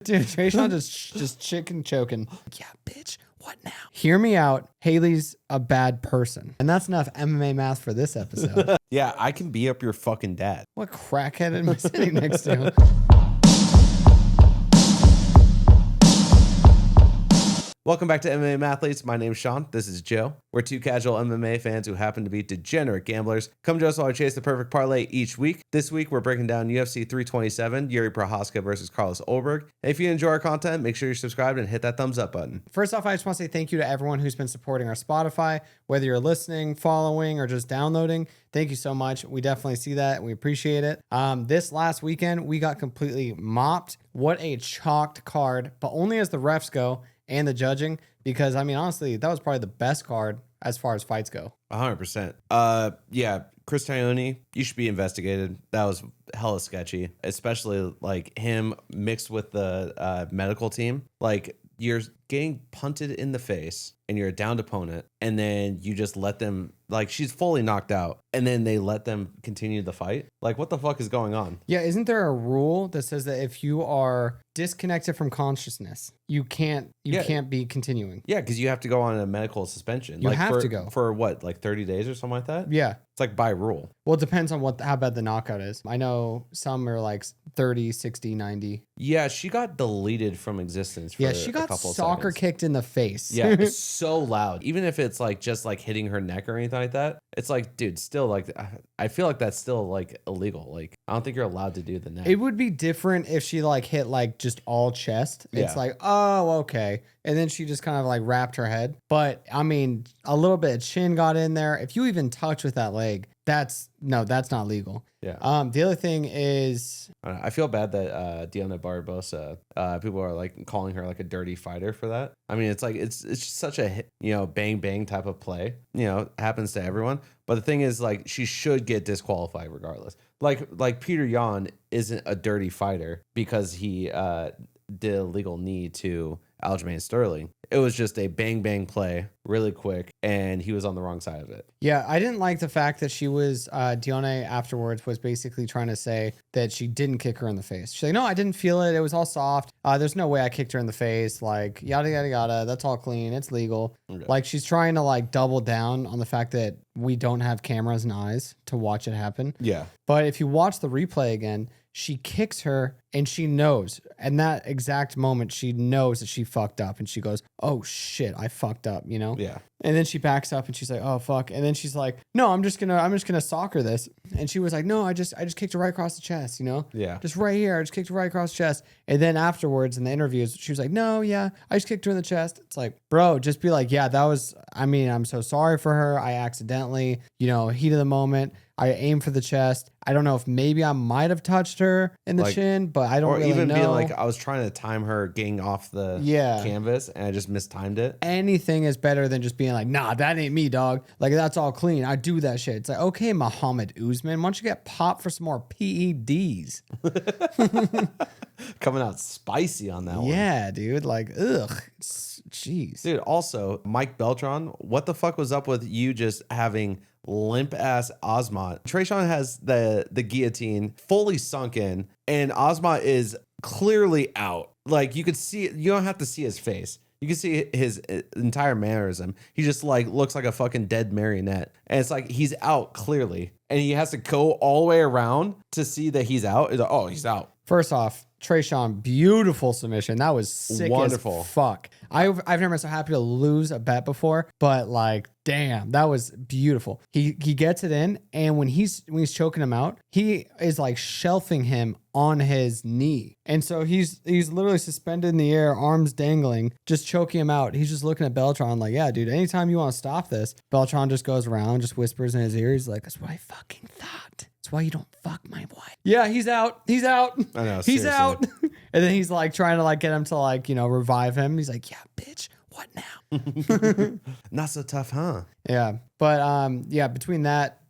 Dude, Trayshawn just chicken choking. Yeah, bitch. What now? Hear me out. Haley's a bad person. And that's enough MMA math for this episode. Yeah, I can beat up your fucking dad. What crackhead am I sitting next to? Welcome back to MMA Mathletes. My name's Sean. This is Joe. We're two casual MMA fans who happen to be degenerate gamblers. Come to us while we chase the perfect parlay each week. This week, we're breaking down UFC 327, Jiri Prochazka versus Carlos Ulberg. And if you enjoy our content, make sure you're subscribed and hit that thumbs up button. First off, I just want to say thank you to everyone who's been supporting our Spotify, whether you're listening, following, or just downloading. Thank you so much. We definitely see that and we appreciate it. This last weekend, we got completely mopped. What a chalked card, but only as the refs go and the judging, because I mean, honestly, that was probably the best card as far as fights go. 100%. Yeah, Chris Taglioni, you should be investigated. That was hella sketchy, especially like him mixed with the medical team. Like, you're getting punted in the face and you're a downed opponent, and then you just let them, like, she's fully knocked out, and then they let them continue the fight. Like, what the fuck is going on? Yeah, isn't there a rule that says that if you are disconnected from consciousness, you can't be continuing? Yeah, because you have to go on a medical suspension. You like have for, to go. For what, like 30 days or something like that? Yeah. It's like by rule. Well, it depends on how bad the knockout is. I know some are like 30, 60, 90. Yeah, she got deleted from existence for she got a couple soccer seconds. kicked in the face. Yeah, it's so loud. Even if it's like just like hitting her neck or anything like that, it's like, dude, still like, I feel like that's still like illegal. Like, I don't think you're allowed to do the neck. It would be different if she like hit like just all chest. It's Yeah. like, oh, okay. And then she just kind of like wrapped her head. But I mean, a little bit of chin got in there. If you even touch with that leg, that's not legal. Yeah. The other thing is, I feel bad that Diana Barbosa, people are like calling her like a dirty fighter for that. I mean, it's like it's just such a bang bang type of play. Happens to everyone. But the thing is, like, she should get disqualified regardless. Like Peter Yan isn't a dirty fighter because he did a legal knee to Aljamain Sterling. It was just a bang bang play, really quick, and he was on the wrong side of it. yeah, I didn't like the fact that she was, Dione afterwards was basically trying to say that she didn't kick her in the face. She's like, no, I didn't feel it. It was all soft. There's no way I kicked her in the face. Like, yada, yada, yada. That's all clean. It's legal. Okay. Like, she's trying to like double down on the fact that we don't have cameras and eyes to watch it happen. Yeah. But if you watch the replay again, she kicks her and she knows. In that exact moment, she knows that she fucked up and she goes, oh shit, I fucked up, Yeah. And then she backs up and she's like, oh fuck. And then she's like, no, I'm just gonna soccer this. And she was like, no, I just kicked her right across the chest, Yeah. just right here. I just kicked her right across the chest. And then afterwards in the interviews, she was like, no, yeah, I just kicked her in the chest. It's like, bro, just be like, yeah, I'm so sorry for her. I accidentally, heat of the moment, I aimed for the chest. I don't know if maybe I might have touched her in the chin, but I don't really know. Or even being like, I was trying to time her getting off the canvas and I just mistimed it. Anything is better than just being like, nah, that ain't me, dog. Like, that's all clean. I do that shit. It's like, okay, Muhammad Usman, why don't you get popped for some more PEDs? Coming out spicy on that one. Yeah, dude. Like, ugh. Jeez. Dude, also, Mike Beltran, what the fuck was up with you just having limp ass Azamat? Trayshawn has the guillotine fully sunk in, and Azamat is clearly out. Like, you could see it. You don't have to see his face. You can see his entire mannerism. He just like looks like a fucking dead marionette. And it's like he's out clearly. And he has to go all the way around to see that he's out. It's like, oh, he's out. First off, Trayshawn, beautiful submission. That was sick Wonderful. as fuck. I've never been so happy to lose a bet before, but like, damn, that was beautiful. He gets it in, and when he's choking him out, he is like shelving him on his knee. And so he's literally suspended in the air, arms dangling, just choking him out. He's just looking at Beltran like, yeah, dude, anytime you want to stop this, Beltran just goes around, just whispers in his ear. He's like, that's what I fucking thought. That's why you don't fuck my wife. Yeah, he's out. He's out. I know, he's seriously. out. And then he's like trying to like get him to like, revive him. He's like, yeah, bitch, what now? Not so tough, huh? Yeah. But between that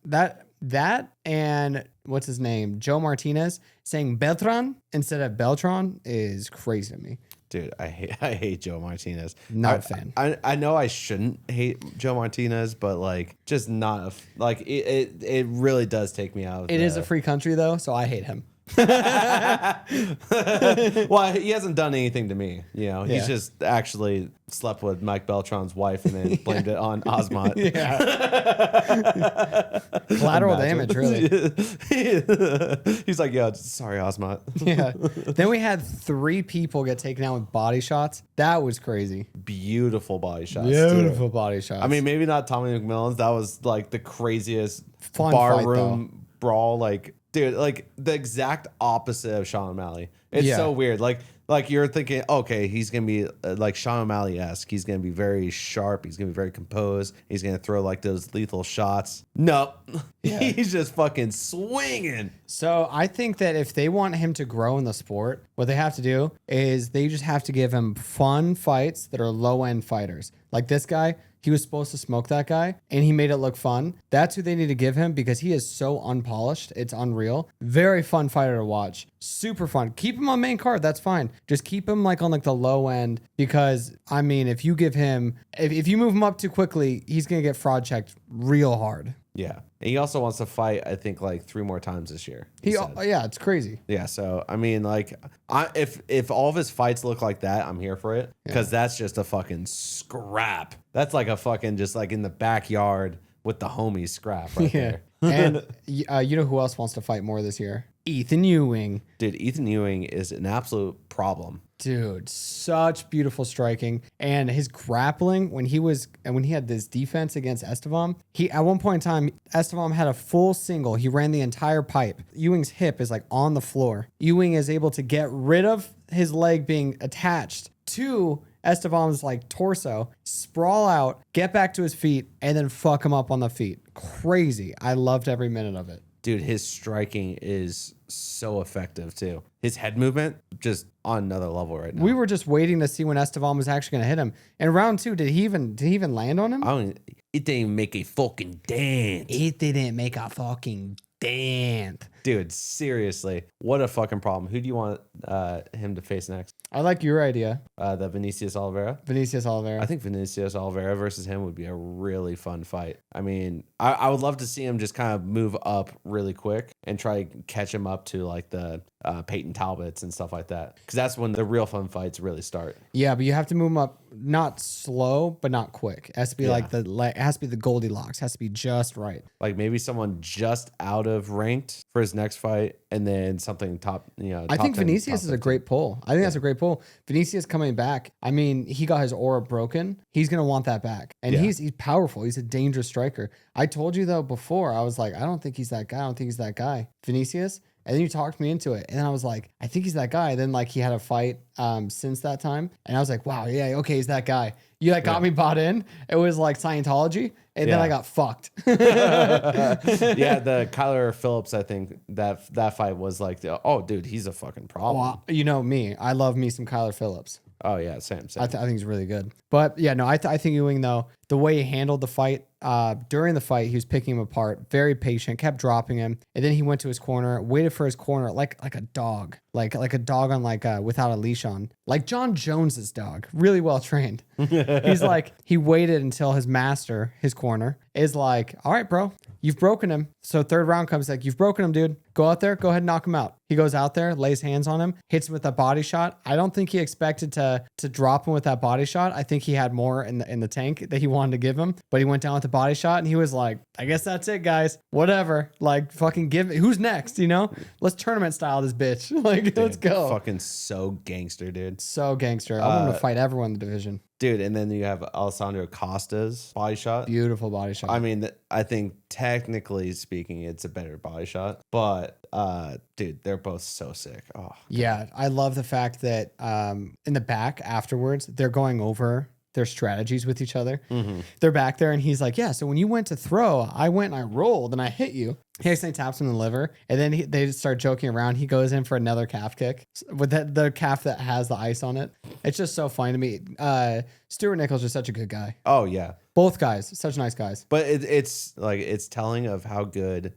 and what's his name? Joe Martinez saying Beltran instead of Beltran is crazy to me. Dude, I hate Joe Martinez. Not a fan. I know I shouldn't hate Joe Martinez, but like just not like it really does take me out. It is a free country though, so I hate him. Well, he hasn't done anything to me. You know, he's just actually slept with Mike Beltran's wife and then blamed it on Azamat. Collateral damage, really. He's like, yo, sorry, Azamat. Yeah. Then we had 3 people get taken out with body shots. That was crazy. Beautiful body shots. Beautiful body shots. I mean, maybe not Tommy McMillan's. That was like the craziest Fun barroom brawl. Like, dude, like the exact opposite of Sean O'Malley. It's so weird. Like you're thinking, okay, he's gonna be like Sean O'Malley-esque. He's gonna be very sharp. He's gonna be very composed. He's gonna throw like those lethal shots. No, he's just fucking swinging. So I think that if they want him to grow in the sport, what they have to do is they just have to give him fun fights that are low end fighters. Like this guy, he was supposed to smoke that guy and he made it look fun. That's who they need to give him because he is so unpolished. It's unreal. Very fun fighter to watch. Super fun. Keep him on main card. That's fine. Just keep him like on like the low end because I mean, if you give him, if you move him up too quickly, he's going to get fraud checked real hard. Yeah. And he also wants to fight, I think, like 3 more times this year. Yeah, it's crazy. Yeah. So, I mean, like, if all of his fights look like that, I'm here for it because that's just a fucking scrap. That's like a fucking just like in the backyard with the homies scrap right there. And you know who else wants to fight more this year? Ethan Ewing. Dude, Ethan Ewing is an absolute problem. Dude, such beautiful striking, and his grappling when he had this defense against Esteban. He at one point in time, Esteban had a full single. He ran the entire pipe. Ewing's hip is like on the floor. Ewing is able to get rid of his leg being attached to Esteban's like torso, sprawl out, get back to his feet, and then fuck him up on the feet. Crazy. I loved every minute of it. Dude, his striking is so effective too. His head movement just on another level right now. We were just waiting to see when Esteban was actually going to hit him. In round 2, did he even land on him? It didn't make a fucking dance. It didn't make a fucking dance. Dude, seriously, what a fucking problem. Who do you want him to face next? I like your idea. The Vinicius Oliveira. I think Vinicius Oliveira versus him would be a really fun fight. I mean, I would love to see him just kind of move up really quick and try to catch him up to like the Peyton Talbots and stuff like that. Because that's when the real fun fights really start. Yeah, but you have to move him up not slow, but not quick. It has to be it has to be the Goldilocks. It has to be just right. Like maybe someone just out of ranked for his next fight and then something top, I think Vinicius is a great pull. I think that's a great pull. Vinicius coming back. I mean, he got his aura broken. He's going to want that back. And he's powerful. He's a dangerous striker. I told you though before, I was like, I don't think he's that guy. Vinicius. And then you talked me into it. And I was like, I think he's that guy. Then like he had a fight since that time. And I was like, wow, yeah, okay, he's that guy. You like got me bought in. It was like Scientology. And then I got fucked. Yeah, the Kyler Phillips, I think that fight was like, oh, dude, he's a fucking problem. Well, you know me. I love me some Kyler Phillips. Oh, yeah, same. I think he's really good. But yeah, no, I think Ewing, though, the way he handled the fight, during the fight, he was picking him apart, very patient, kept dropping him. And then he went to his corner, waited for his corner like a dog, like a dog on without a leash on, like John Jones's dog, really well trained. He's like, he waited until his master, his corner, is like, all right, bro, you've broken him. So third round comes like, you've broken him, dude. Go out there, go ahead and knock him out. He goes out there, lays hands on him, hits him with a body shot. I don't think he expected to drop him with that body shot. I think he had more in the tank that he wanted to give him, but he went down with the body shot and he was like, I guess that's it, guys. Whatever. Like, fucking give it. Who's next? Let's tournament style this bitch. Like, dude, let's go. Fucking so gangster, dude. So gangster. I want him to fight everyone in the division. Dude, and then you have Alessandro Costa's body shot. Beautiful body shot. I mean, I think technically speaking, it's a better body shot. But, dude, they're both so sick. Oh, yeah. I love the fact that in the back afterwards, they're going over their strategies with each other. Mm-hmm. They're back there and he's like, yeah, so when you went to throw, I went and I rolled and I hit you. He accidentally taps him in the liver, and then they just start joking around. He goes in for another calf kick with the calf that has the ice on it. It's just so funny to me. Stuart Nichols is such a good guy. Oh yeah, Both guys, such nice guys. But it's like it's telling of how good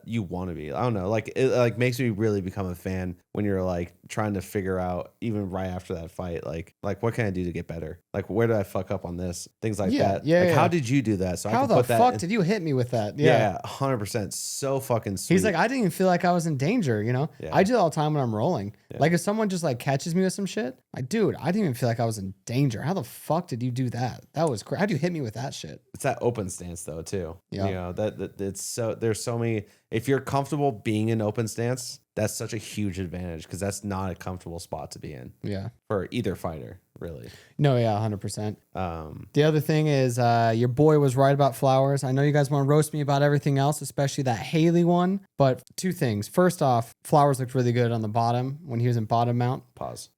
you want to be. I don't know, like it like makes me really become a fan when you're like trying to figure out even right after that fight, like what can I do to get better? Like where did I fuck up on this? Things like that. Yeah, like yeah. how did you do that? So how I can the put that fuck did you hit me with that? Yeah, 100%. So fucking sweet. He's like, I didn't even feel like I was in danger, you know? Yeah. I do that all the time when I'm rolling. Yeah. Like if someone just like catches me with some shit, like, dude, I didn't even feel like I was in danger. How the fuck did you do that? That was crazy. How'd you hit me with that shit? It's that open stance though too. Yeah. You know, that it's so there's so many. If you're comfortable being in open stance, that's such a huge advantage because that's not a comfortable spot to be in. Yeah. For either fighter, really. No, yeah, 100%. The other thing is your boy was right about Flowers. I know you guys want to roast me about everything else, especially that Haley one. But two things. First off, Flowers looked really good on the bottom when he was in bottom mount. Pause.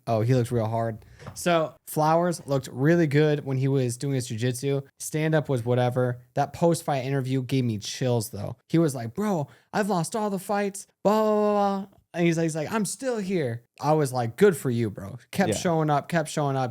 Oh, he looks real hard. So Flowers looked really good when he was doing his jiu-jitsu. Stand-up was whatever. That post-fight interview gave me chills, though. He was like, bro, I've lost all the fights, blah, blah, blah, blah. And he's like, I'm still here. I was like, good for you, bro. Kept showing up.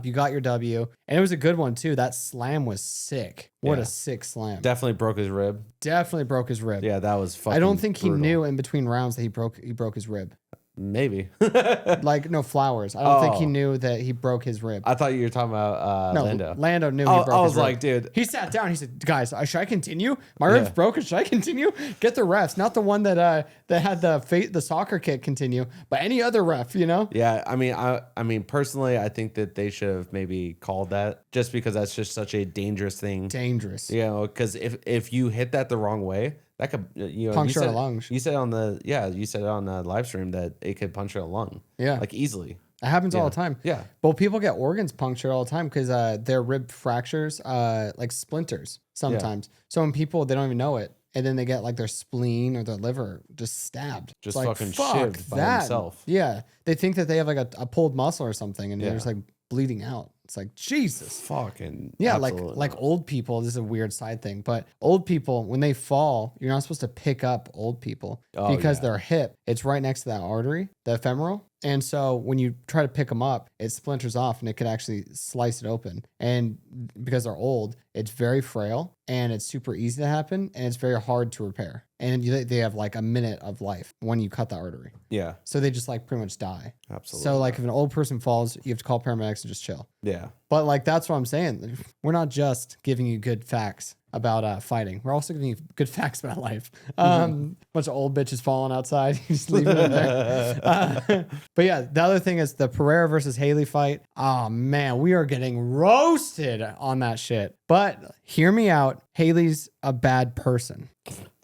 You got your W. And it was a good one, too. That slam was sick. What a sick slam. Definitely broke his rib. Definitely broke his rib. Yeah, that was fucking I don't think brutal. he knew in between rounds that he broke his rib. Maybe. Like, no, Flowers. I don't think he knew that he broke his rib. I thought you were talking about No, Lando. Lando knew he broke his rib. I was like, dude. He sat down. He said, guys, should I continue? My rib's broken. Should I continue? Get the refs. Not the one that had the soccer kick continue, but any other ref, you know? Yeah, I mean, personally, I think that they should have maybe called that just because that's just such a dangerous thing. Dangerous. You know, because if you hit that the wrong way, that could, you know, Puncture a lung. You said on the live stream that it could puncture a lung. Yeah. Like easily. It happens all the time. Yeah. But people get organs punctured all the time because their rib fractures like splinters sometimes. Yeah. So when people, they don't even know it. And then they get like their spleen or their liver just stabbed. Just like, fucking shivved by himself. Yeah. They think that they have like a pulled muscle or something and they're just like bleeding out. It's like, Jesus. Fucking. Yeah, like old people. This is a weird side thing, but old people, when they fall, you're not supposed to pick up old people because their hip, it's right next to that artery, the femoral. And so when you try to pick them up, it splinters off and it could actually slice it open. And because they're old, it's very frail and it's super easy to happen and it's very hard to repair. And they have like a minute of life when you cut the artery. Yeah. So they just like pretty much die. Absolutely. So like if an old person falls, you have to call paramedics and just chill. Yeah. But like that's what I'm saying. We're not just giving you good facts about fighting. We're also giving you good facts about life. Bunch of old bitches falling outside. You just leave it in there. But yeah, the other thing is the Pereira versus Haley fight. Oh man, we are getting roasted on that shit. But hear me out. Haley's a bad person.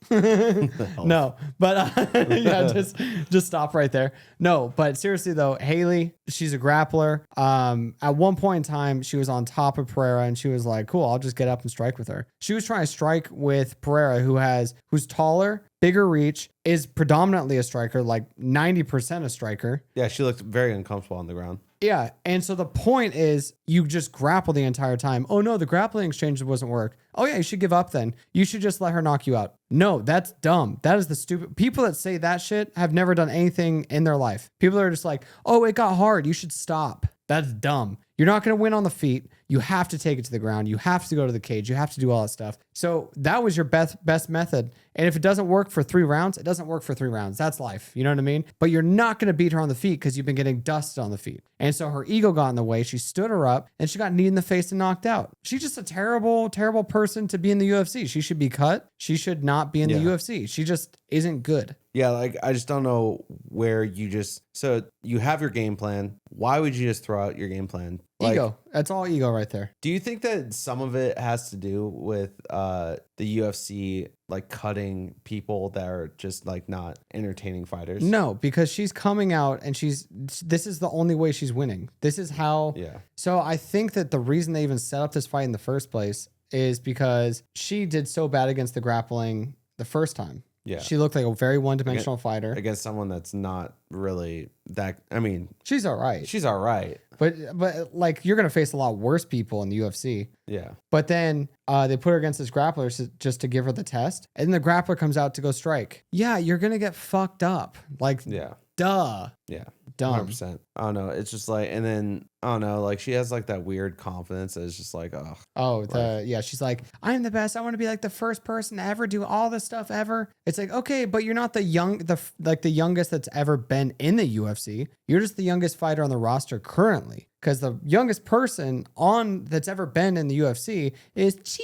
No, but yeah, just stop right there. No, but seriously though, Haley, she's a grappler. At one point in time, she was on top of Pereira and she was like, cool, I'll just get up and strike with her. She was trying to strike with Pereira, who's taller, bigger reach, is predominantly a striker, like 90% a striker. Yeah, she looked very uncomfortable on the ground. Yeah, and so the point is you just grapple the entire time. Oh no, the grappling exchange wasn't work. Oh yeah, you should give up then. You should just let her knock you out. No, that's dumb. That is the stupid. People that say that shit have never done anything in their life. People are just like, oh, it got hard. You should stop. That's dumb. You're not going to win on the feet. You have to take it to the ground. You have to go to the cage. You have to do all that stuff. So that was your best method. And if it doesn't work for 3 rounds, it doesn't work for 3 rounds. That's life. You know what I mean? But you're not going to beat her on the feet because you've been getting dusted on the feet. And so her ego got in the way. She stood her up and she got kneed in the face and knocked out. She's just a terrible, terrible person to be in the UFC. She should be cut. She should not be in the UFC. She just isn't good. Yeah, like I just don't know where so you have your game plan. Why would you just throw out your game plan? Ego. That's all ego right there. Do you think that some of it has to do with the UFC like cutting people that are just like not entertaining fighters? No, because she's coming out and this is the only way she's winning. This is how. Yeah. So I think that the reason they even set up this fight in the first place is because she did so bad against the grappling the first time. Yeah. She looked like a very one-dimensional fighter. Against someone that's not really that, I mean... She's all right. She's all right. But like, you're going to face a lot worse people in the UFC. Yeah. But then they put her against this grappler just to give her the test. And the grappler comes out to go strike. Yeah, you're going to get fucked up. Like, yeah. Duh. Yeah. Dumb. 100%. I don't know. It's just like, and then I don't know, like she has like that weird confidence that is just like, oh. Oh, yeah. She's like, I'm the best. I want to be like the first person to ever do all this stuff ever. It's like, okay, but you're not the youngest that's ever been in the UFC. You're just the youngest fighter on the roster currently. Because the youngest person that's ever been in the UFC is Chiwiwi.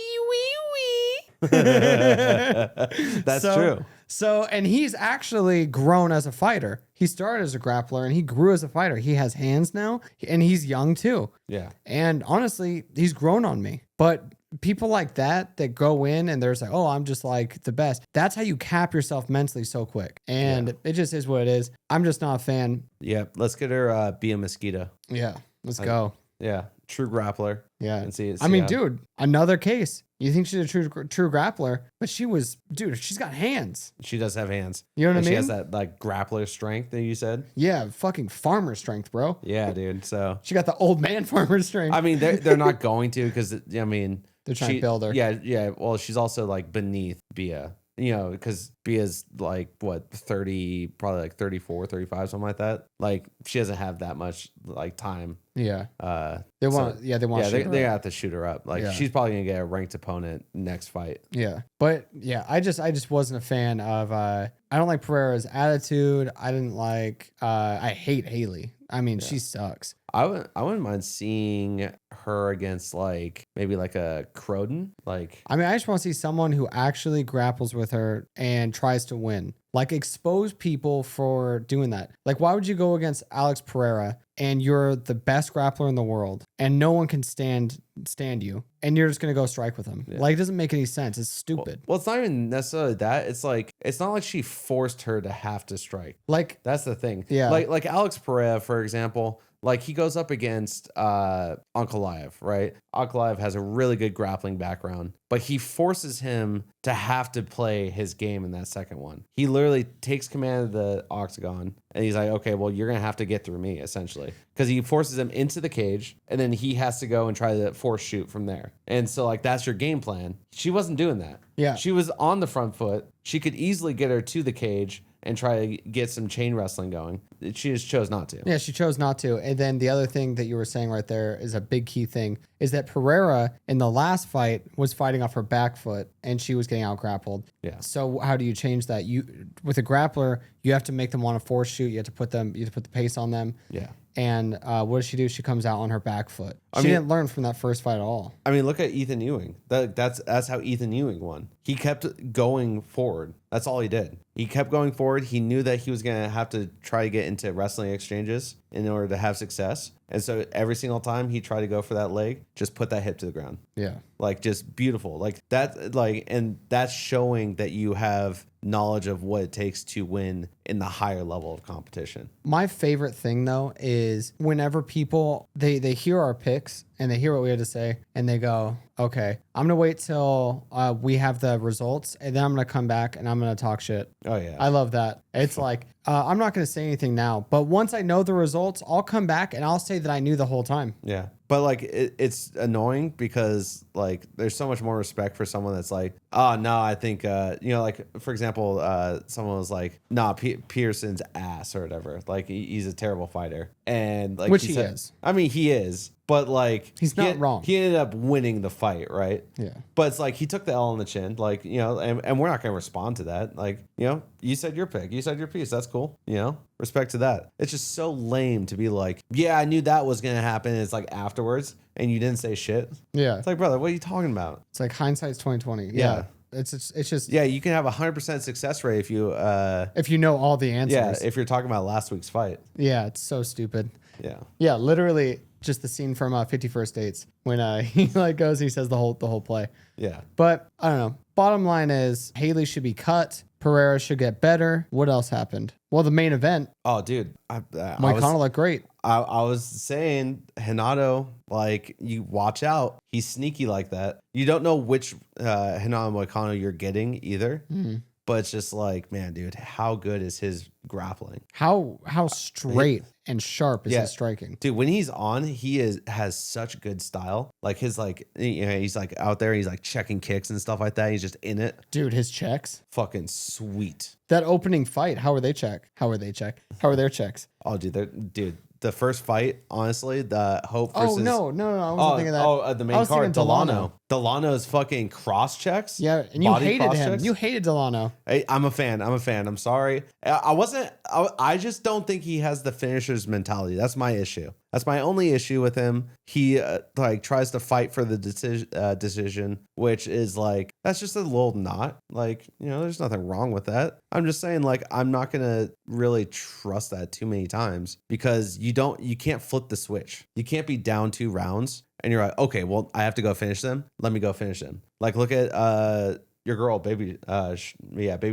That's true. So, and he's actually grown as a fighter. He started as a grappler and he grew as a fighter. He has hands now and he's young too. Yeah. And honestly, he's grown on me. But people like that go in and there's like, oh, I'm just like the best. That's how you cap yourself mentally so quick. And it just is what it is. I'm just not a fan. Yeah. Let's get her be a mosquito. Yeah. Let's go. Yeah. True grappler. Yeah. And see I mean, dude, another case. You think she's a true grappler, but she's got hands. She does have hands. You know what I mean? She has that like grappler strength that you said. Yeah, fucking farmer strength, bro. Yeah, dude. So she got the old man farmer strength. I mean, they're not going to because I mean they're trying to build her. Yeah, yeah. Well, she's also like beneath Bia. You know, because Bia's like what 30, probably like 34, 35, something like that. Like she doesn't have that much like time. Yeah. They have to shoot her up. Like she's probably gonna get a ranked opponent next fight. Yeah. But yeah, I just wasn't a fan of I don't like Pereira's attitude. I didn't like I hate Haley. I mean, she sucks. I wouldn't mind seeing her against like maybe like a Croden. Like I mean, I just want to see someone who actually grapples with her and tries to win. Like expose people for doing that. Like why would you go against Alex Pereira and you're the best grappler in the world and no one can stand you and you're just going to go strike with him? Yeah. Like it doesn't make any sense. It's stupid. Well, it's not even necessarily that. It's like it's not like she forced her to have to strike. Like that's the thing. Yeah. Like Alex Pereira, for example, like he goes up against Ankalaev, right? Ankalaev has a really good grappling background, but he forces him to have to play his game in that second one. He literally takes command of the octagon and he's like, okay, well, you're going to have to get through me, essentially. Because he forces him into the cage and then he has to go and try to force shoot from there. And so, like, that's your game plan. She wasn't doing that. Yeah. She was on the front foot. She could easily get her to the cage and try to get some chain wrestling going. She just chose not to. Yeah, she chose not to. And then the other thing that you were saying right there is a big key thing is that Pereira in the last fight was fighting off her back foot and she was getting out grappled. Yeah. So how do you change that? You with a grappler, you have to make them want to force shoot. You have to put the pace on them. Yeah. And what does she do? She comes out on her back foot. She didn't learn from that first fight at all. I mean, look at Ethan Ewing. That's how Ethan Ewing won. He kept going forward. That's all he did. He kept going forward. He knew that he was going to have to try to get into wrestling exchanges in order to have success. And so every single time he tried to go for that leg, just put that hip to the ground. Yeah. Like just beautiful. Like that, like, and that's showing that you have knowledge of what it takes to win in the higher level of competition. My favorite thing though is whenever people they hear our picks and they hear what we had to say and they go, okay, I'm gonna wait till we have the results and then I'm gonna come back and I'm gonna talk shit. Oh yeah, I love that. It's like I'm not gonna say anything now, but once I know the results, I'll come back and I'll say that I knew the whole time. Yeah. But like it's annoying because like there's so much more respect for someone that's like, oh no, I think like for example, someone was like, nah, Pearson's ass or whatever. Like he's a terrible fighter, and like which he is. I mean, he is, but like he's not wrong. He ended up winning the fight, right? Yeah. But it's like he took the L on the chin, like and we're not gonna respond to that. Like you said your pick, you said your piece. That's cool. Respect to that. It's just so lame to be like, yeah, I knew that was gonna happen. And it's like afterwards, and you didn't say shit. Yeah. It's like, brother, what are you talking about? It's like hindsight's 20/20. Yeah. It's just yeah. You can have 100% success rate if you know all the answers. Yeah. If you're talking about last week's fight. Yeah. It's so stupid. Yeah. Yeah. Literally, just the scene from 50 First Dates when he like goes, he says the whole play. Yeah. But I don't know. Bottom line is Haley should be cut. Pereira should get better. What else happened? Well, the main event. Oh, dude. Moicano looked great. I was saying, Renato, like, you watch out. He's sneaky like that. You don't know which Renato Moicano you're getting either. Mm-hmm. but it's just like, man, dude, how good is his grappling? How straight and sharp is his striking? Dude, when he's on, has such good style. Like his he's like out there, he's like checking kicks and stuff like that. He's just in it. Dude, his checks. Fucking sweet. That opening fight, how are their checks? Oh, dude, the first fight, honestly, the Hope versus... No, I wasn't thinking that. The main card, Delano. Delano's fucking cross checks. Yeah, and you hated him. Checks. You hated Delano. I'm a fan. I'm sorry. I just don't think he has the finisher's mentality. That's my issue. That's my only issue with him. He tries to fight for the decision, which is like, that's just a little knot. Like, there's nothing wrong with that. I'm just saying, like, I'm not gonna really trust that too many times because you can't flip the switch. You can't be down 2 rounds and you're like, okay, well, I have to go finish them. Let me go finish them. Like, look at your girl, Baby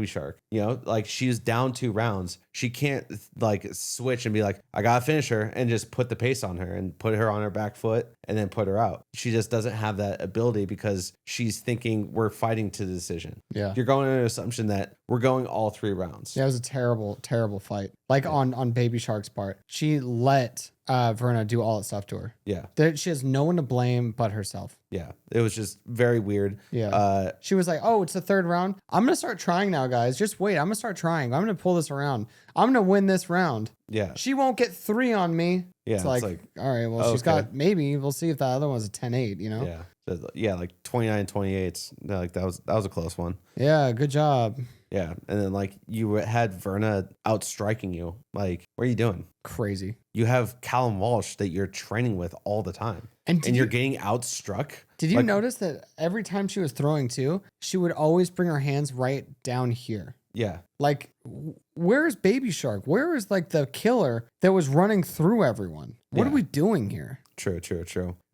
Shark. Like, she's down 2 rounds. She can't like switch and be like, I gotta finish her and just put the pace on her and put her on her back foot and then put her out. She just doesn't have that ability because she's thinking we're fighting to the decision. Yeah. You're going under the assumption that we're going all 3 rounds. Yeah, it was a terrible, terrible fight. Like on Baby Shark's part. She let Verna do all that stuff to her. Yeah. She has no one to blame but herself. Yeah. It was just very weird. Yeah. She was like, oh, it's the 3rd round. I'm going to start trying now, guys. Just wait. I'm going to start trying. I'm going to pull this around. I'm going to win this round. Yeah. She won't get 3 on me. Yeah. It's like, all right, well, she's got, maybe we'll see if that other one's a 10-8, Yeah. So, yeah. Like 29-28. Like that was a close one. Yeah. Good job. Yeah. And then like you had Verna outstriking you. Like, what are you doing? Crazy. You have Callum Walsh that you're training with all the time. And you're getting outstruck. Did you notice that every time she was throwing too, she would always bring her hands right down here? Yeah. Like, where is Baby Shark? Where is like the killer that was running through everyone? What are we doing here? True.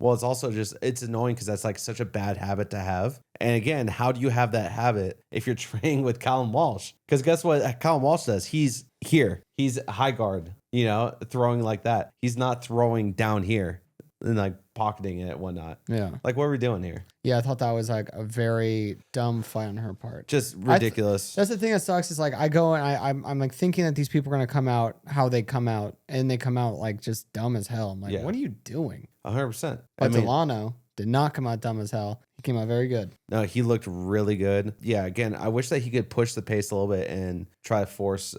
Well, it's also it's annoying because that's like such a bad habit to have. And again, how do you have that habit if you're training with Callum Walsh? Because guess what Callum Walsh does? He's here. He's high guard, throwing like that. He's not throwing down here and like pocketing it and whatnot. Yeah. Like, what are we doing here? Yeah, I thought that was like a very dumb fight on her part. Just ridiculous. That's the thing that sucks is like I go and I'm like thinking that these people are going to come out how they come out and they come out like just dumb as hell. I'm like, what are you doing? 100%. But Delano did not come out dumb as hell. He came out very good. No, he looked really good. Yeah, again, I wish that he could push the pace a little bit and try to force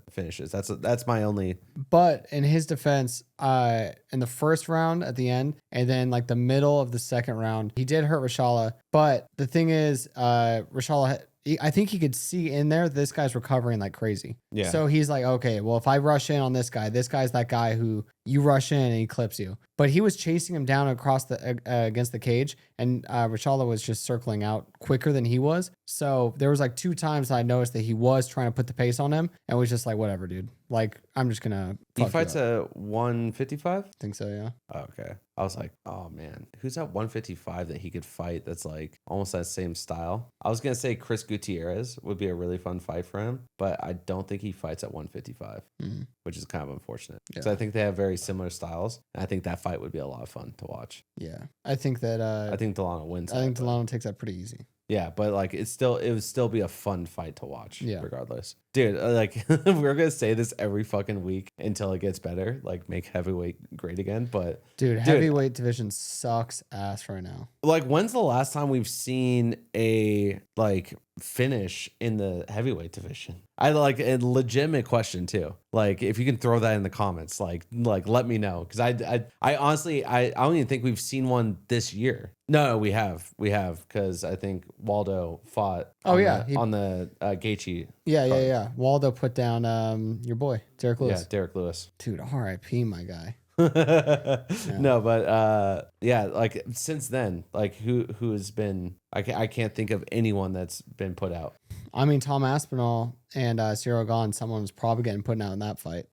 finishes. That's my only. But in his defense, in the 1st round at the end, and then like the middle of the 2nd round, he did hurt Rashala. But the thing is, Rashala, I think he could see in there this guy's recovering like crazy. Yeah. So he's like, okay, well, if I rush in on this guy's that guy who you rush in and he clips you. But he was chasing him down across the against the cage, and Rashala was just circling out quicker than he was. So there was like 2 times I noticed that he was trying to put the pace on him, and was just like, whatever, dude. Like, I'm just gonna. He fights at 155. Think so, yeah. Oh, okay. I was like, oh man, who's at 155 that he could fight that's like almost that same style? I was gonna say Chris Gutierrez would be a really fun fight for him, but I don't think he fights at 155, which is kind of unfortunate because I think they have very similar styles. And I think that fight would be a lot of fun to watch. Yeah, I think that. I think Delano wins. I think Delano takes that pretty easy. Yeah, but like it would still be a fun fight to watch. Yeah, regardless, dude. Like we're gonna say this every fucking week until it gets better. Like make heavyweight great again. But dude, heavyweight division sucks ass right now. Like, when's the last time we've seen a like finish in the heavyweight division? I like a legitimate question too. Like, if you can throw that in the comments, like let me know, because I honestly I don't even think we've seen one this year. No, we have because I think Waldo fought. On the Gaethje. Yeah. Waldo put down your boy Derek Lewis. Yeah, Derek Lewis. Dude, R.I.P. my guy. No, but like since then, like who has been? I can't think of anyone that's been put out. I mean, Tom Aspinall and Cyril Gahn, someone was probably getting put out in that fight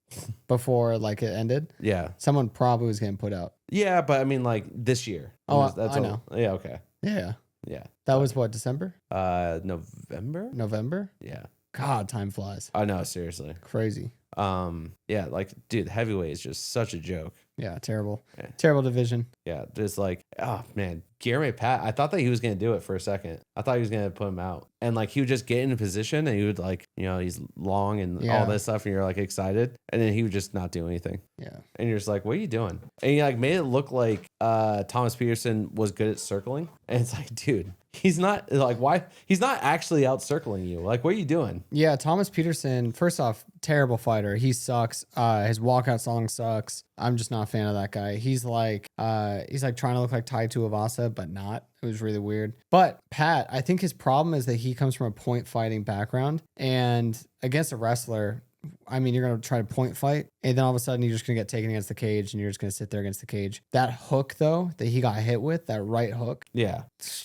before like it ended. Yeah, someone probably was getting put out. Yeah, but I mean, like this year. I know. Yeah. Okay. Yeah. Yeah. That was what, December? November. November. Yeah. God, time flies. I know, seriously. Crazy. Yeah, like, dude, heavyweight is just such a joke. Yeah, terrible. Yeah. Terrible division. Yeah, just like, oh man, Guillermo Pat, I thought that he was going to do it for a second. I thought he was going to put him out. And like he would just get in a position and he would like, he's long and all this stuff and you're like excited. And then he would just not do anything. Yeah. And you're just like, what are you doing? And he like made it look like Thomas Peterson was good at circling. And it's like, dude, he's not like, why? He's not actually out circling you. Like, what are you doing? Yeah, Thomas Peterson, first off, terrible fighter. He sucks. His walkout song sucks. I'm just not a fan of that guy. He's like trying to look like Tai Tuivasa, but not. It was really weird. But Pat, I think his problem is that he comes from a point fighting background, and against a wrestler, I mean, you're going to try to point fight, and then all of a sudden you're just going to get taken against the cage, and you're just going to sit there against the cage. That hook, though, that he got hit with, that right hook. Yeah.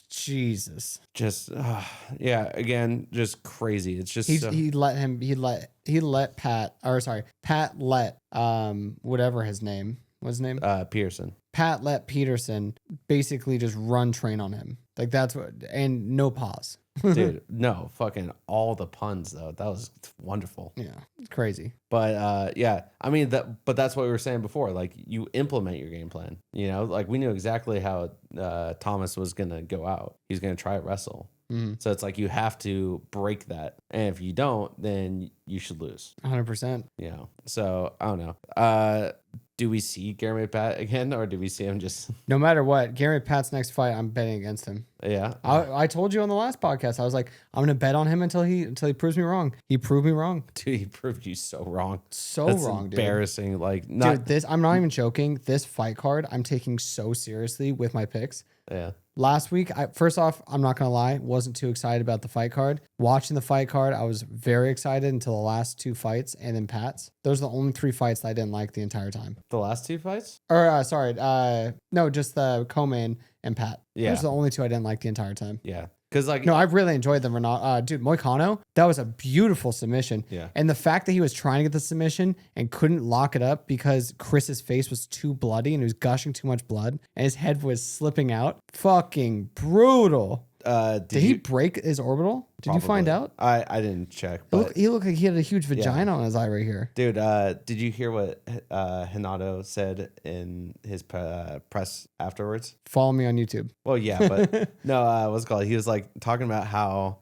Jesus. Just, again, just crazy. It's just Pat let, whatever his name was, Pearson. Pat let Peterson basically just run train on him. Like that's what, and no pause. Dude, no, fucking all the puns though. That was wonderful. Yeah, it's crazy. But I mean but that's what we were saying before. Like you implement your game plan. Like we knew exactly how Thomas was gonna go out. He's gonna try to wrestle. Mm-hmm. So it's like you have to break that, and if you don't, then you should lose. 100%. So I don't know. Do we see Guillermo Pat again, or do we see him just? No matter what, Guillermo Pat's next fight, I'm betting against him. Yeah, I told you on the last podcast, I was like, I'm gonna bet on him until he proves me wrong. He proved me wrong. Dude, he proved you so wrong. That's wrong, dude. Embarrassing. Like, dude, I'm not even joking. This fight card, I'm taking so seriously with my picks. Yeah. Last week, first off, I'm not going to lie, wasn't too excited about the fight card. Watching the fight card, I was very excited until the last two fights and then Pat's. Those are the only three fights that I didn't like the entire time. The last two fights? Or, no, just the co-main and Pat. Yeah. Those are the only two I didn't like the entire time. Yeah. Because no, I really enjoyed them. Dude, Moicano, that was a beautiful submission. Yeah. And the fact that he was trying to get the submission and couldn't lock it up because Chris's face was too bloody and he was gushing too much blood and his head was slipping out. Fucking brutal. Did he break his orbital? Did Probably. You find out? I didn't check. But he looked like he had a huge vagina on his eye right here. Dude, did you hear what Renato said in his press afterwards? Follow me on YouTube. Well, yeah, but no, what's it called? He was like talking about how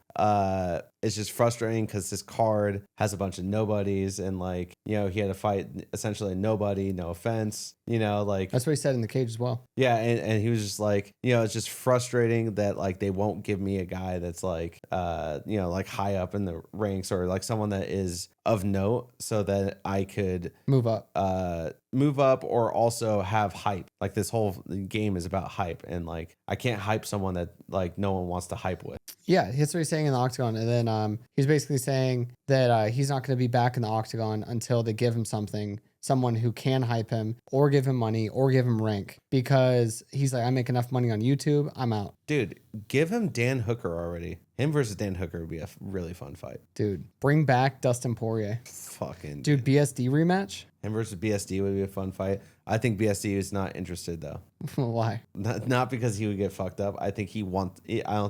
it's just frustrating because this card has a bunch of nobodies and like, he had to fight essentially nobody, no offense, like. That's what he said in the cage as well. Yeah, and he was just like, it's just frustrating that like they won't give me a guy that's like, like high up in the ranks or like someone that is of note so that I could move up or also have hype. Like this whole game is about hype and like I can't hype someone that like no one wants to hype with. Yeah, that's what he's saying in the octagon. And then he's basically saying that he's not going to be back in the octagon until they give him someone who can hype him or give him money or give him rank, because he's like, I make enough money on YouTube, I'm out. Dude, give him Dan Hooker already. Him versus Dan Hooker would be a really fun fight. Dude, bring back Dustin Poirier. Fucking dude, BSD rematch? Him versus BSD would be a fun fight. I think BSD is not interested though. Why? Not because he would get fucked up. I don't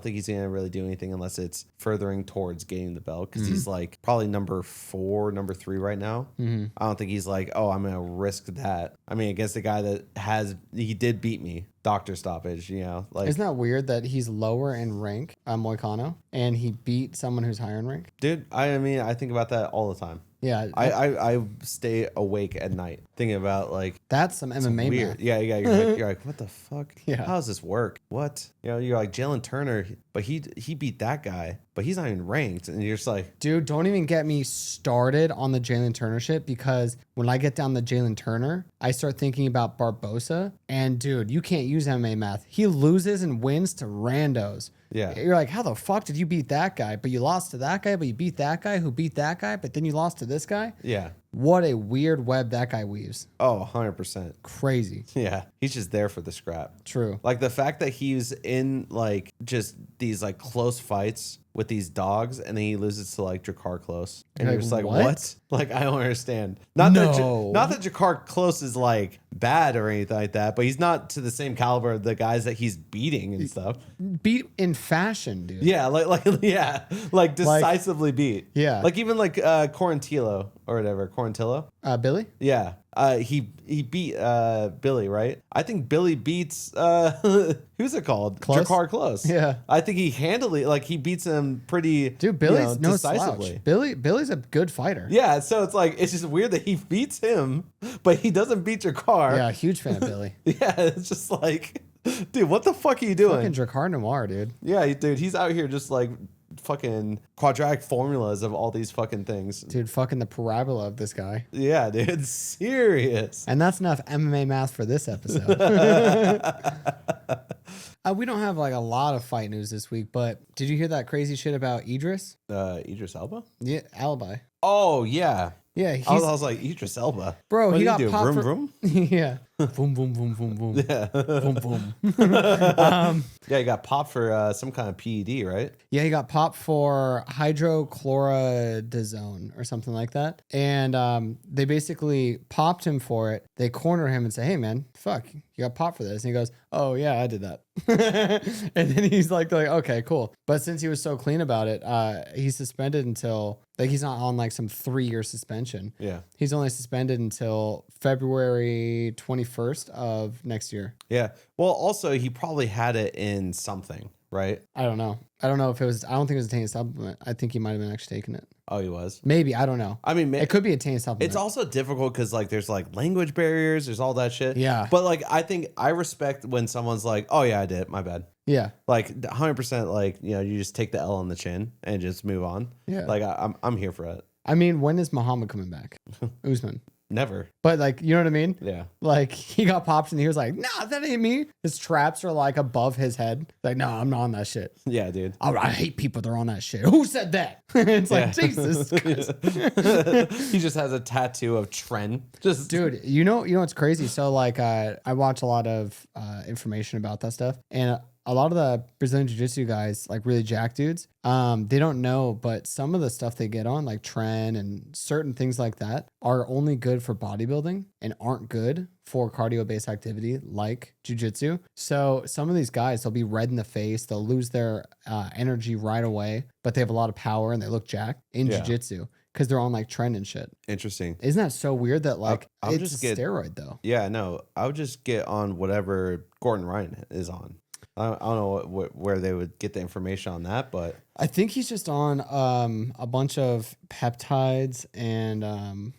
think he's gonna really do anything unless it's furthering towards getting the belt, because he's like probably number 4, number 3 right now. I don't think he's like, oh, I'm gonna risk that. I mean, against a guy that he did beat me, doctor stoppage. Like, isn't that weird that he's lower in rank, Moicano, and he beat someone who's higher in rank? Dude, I mean, I think about that all the time. Yeah, I stay awake at night thinking about like that's some MMA weird. Math. Yeah. You're like, what the fuck? Yeah. How does this work? What? You're like Jalen Turner, but he beat that guy, but he's not even ranked, and you're just like, dude, don't even get me started on the Jalen Turner shit, because when I get down the Jalen Turner, I start thinking about Barbosa, and dude, you can't use MMA math. He loses and wins to randos. Yeah. You're like, how the fuck did you beat that guy? But you lost to that guy, but you beat that guy who beat that guy, but then you lost to this guy? Yeah. What a weird web that guy weaves. Oh, 100%. Crazy. Yeah. He's just there for the scrap. True. Like the fact that he's in like just these like close fights with these dogs, and then he loses to like Jakar Close. And you're just like, what? Like, I don't understand. Not that Jakar Close is like bad or anything like that, but he's not to the same caliber of the guys that he's beating and stuff. beat in fashion, dude. Yeah, like decisively beat. Yeah. Like even like Quarantillo or whatever. Quarantillo? Billy? Yeah. He beat Billy, right? I think Billy beats who's it called? Close? Jakar Close. Yeah. I think he handily like he beats him pretty Dude, Billy's no decisively. slouch. Billy's a good fighter. Yeah, so it's like it's just weird that he beats him, but he doesn't beat Jakar. Yeah, huge fan of Billy. Yeah, it's just like, dude, what the fuck are you doing? Fucking Drakkar Noir, dude. Yeah, dude, he's out here just like fucking quadratic formulas of all these fucking things. Dude, fucking the parabola of this guy. Yeah, dude, serious. And that's enough MMA math for this episode. We don't have like a lot of fight news this week, but did you hear that crazy shit about Idris? Idris Elba? Yeah, Alibi. Oh, yeah. Yeah, I was like, Idris Elba. Bro, what he did got do? popped Vroom, for... vroom? Yeah. Boom, boom, boom, boom, boom. Yeah. Boom, boom. Yeah, he got popped for some kind of PED, right? Yeah, he got popped for hydrochlorothiazide or something like that. And they basically popped him for it. They corner him and say, hey, man, fuck, you got popped for this. And he goes, oh, yeah, I did that. And then he's like, okay, cool. But since he was so clean about it, he's suspended until, like, he's not on like some 3-year suspension. Yeah. He's only suspended until February 21st of next year. Yeah. Well, also, he probably had it in something, right? I don't know. I don't know if it was, I don't think it was a tainted supplement. I think he might have been actually taking it. Oh, he was? Maybe. I don't know. I mean, It could be a tainted supplement. it's also difficult because like there's like language barriers, there's all that shit. Yeah. But like I think I respect when someone's like, oh yeah, I did, my bad. Yeah. Like 100%, like, you know, you just take the L on the chin and just move on. Yeah. Like I'm here for it. I mean, when is Muhammad coming back? Usman. Never. But like, you know what I mean? Yeah. Like he got popped and he was like, nah, that ain't me. His traps are like above his head. Like, no, I'm not on that shit. Yeah, dude. Oh, I hate people that are on that shit. Who said that? It's like, Jesus Christ. He just has a tattoo of Tren. Just Dude, you know what's crazy? So like, I watch a lot of information about that stuff, and a lot of the Brazilian Jiu-Jitsu guys, like really jack dudes, they don't know, but some of the stuff they get on, like tren and certain things like that, are only good for bodybuilding and aren't good for cardio-based activity like jiu-jitsu. So some of these guys, they'll be red in the face, they'll lose their energy right away, but they have a lot of power and they look jacked in jiu-jitsu because they're on like tren and shit. interesting. Isn't that so weird that like I'll it's just a get- steroid though? Yeah, no, I would just get on whatever Gordon Ryan is on. I don't know where they would get the information on that, but I think he's just on a bunch of peptides and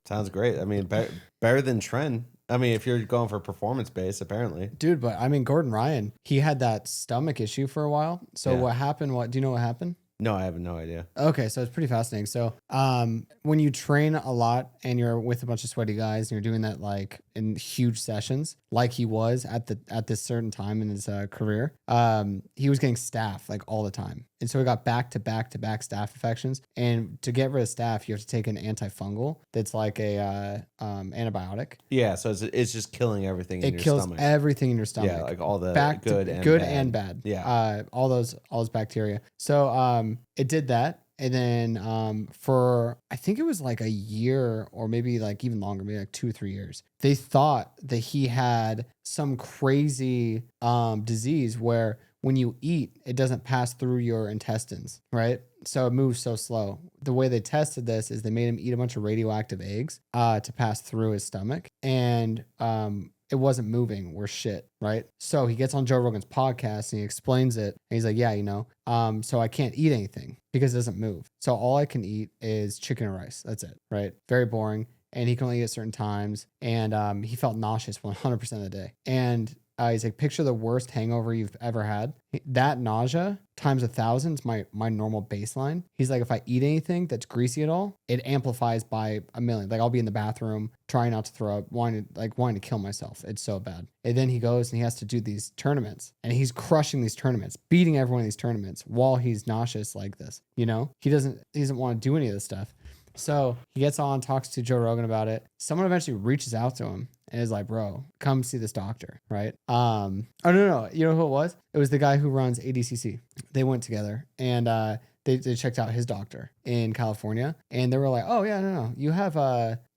sounds great. I mean, better than Tren. I mean, if you're going for performance based, apparently. dude, but I mean Gordon Ryan, he had that stomach issue for a while. So Yeah. what happened? Do you know what happened? No, I have no idea. Okay, so it's pretty fascinating. So when you train a lot and you're with a bunch of sweaty guys and you're doing that like in huge sessions, like he was at this certain time in his career, he was getting staph like all the time. And so he got back to back staph infections. And to get rid of staph, you have to take an antifungal that's like a antibiotic. Yeah, so it's just killing everything in It your kills stomach. everything in your stomach. Yeah, like all the back good to and good bad. and bad. Yeah. All those bacteria. So it did that. And then for I think it was like a year or maybe like even longer, maybe like 2 or 3 years, they thought that he had some crazy disease where when you eat, it doesn't pass through your intestines, right? So it moves so slow. The way they tested this is they made him eat a bunch of radioactive eggs to pass through his stomach. And it wasn't moving or shit, right? So he gets on Joe Rogan's podcast and he explains it. And he's like, yeah, so I can't eat anything because it doesn't move. So all I can eat is chicken and rice. That's it, right? Very boring. And he can only eat at certain times. And he felt nauseous 100% of the day. And he's like, picture the worst hangover you've ever had. That nausea times 1,000 is my normal baseline. He's like, if I eat anything that's greasy at all, it amplifies by 1,000,000. Like I'll be in the bathroom trying not to throw up, wanting to kill myself. It's so bad. And then he goes and he has to do these tournaments and he's crushing these tournaments, beating everyone in these tournaments while he's nauseous like this. You know, he doesn't want to do any of this stuff. So he gets on, talks to Joe Rogan about it. Someone eventually reaches out to him and is like, bro, come see this doctor, right? Oh, no. You know who it was? It was the guy who runs ADCC. They went together and they checked out his doctor in California. And they were like, oh, yeah, no. You have,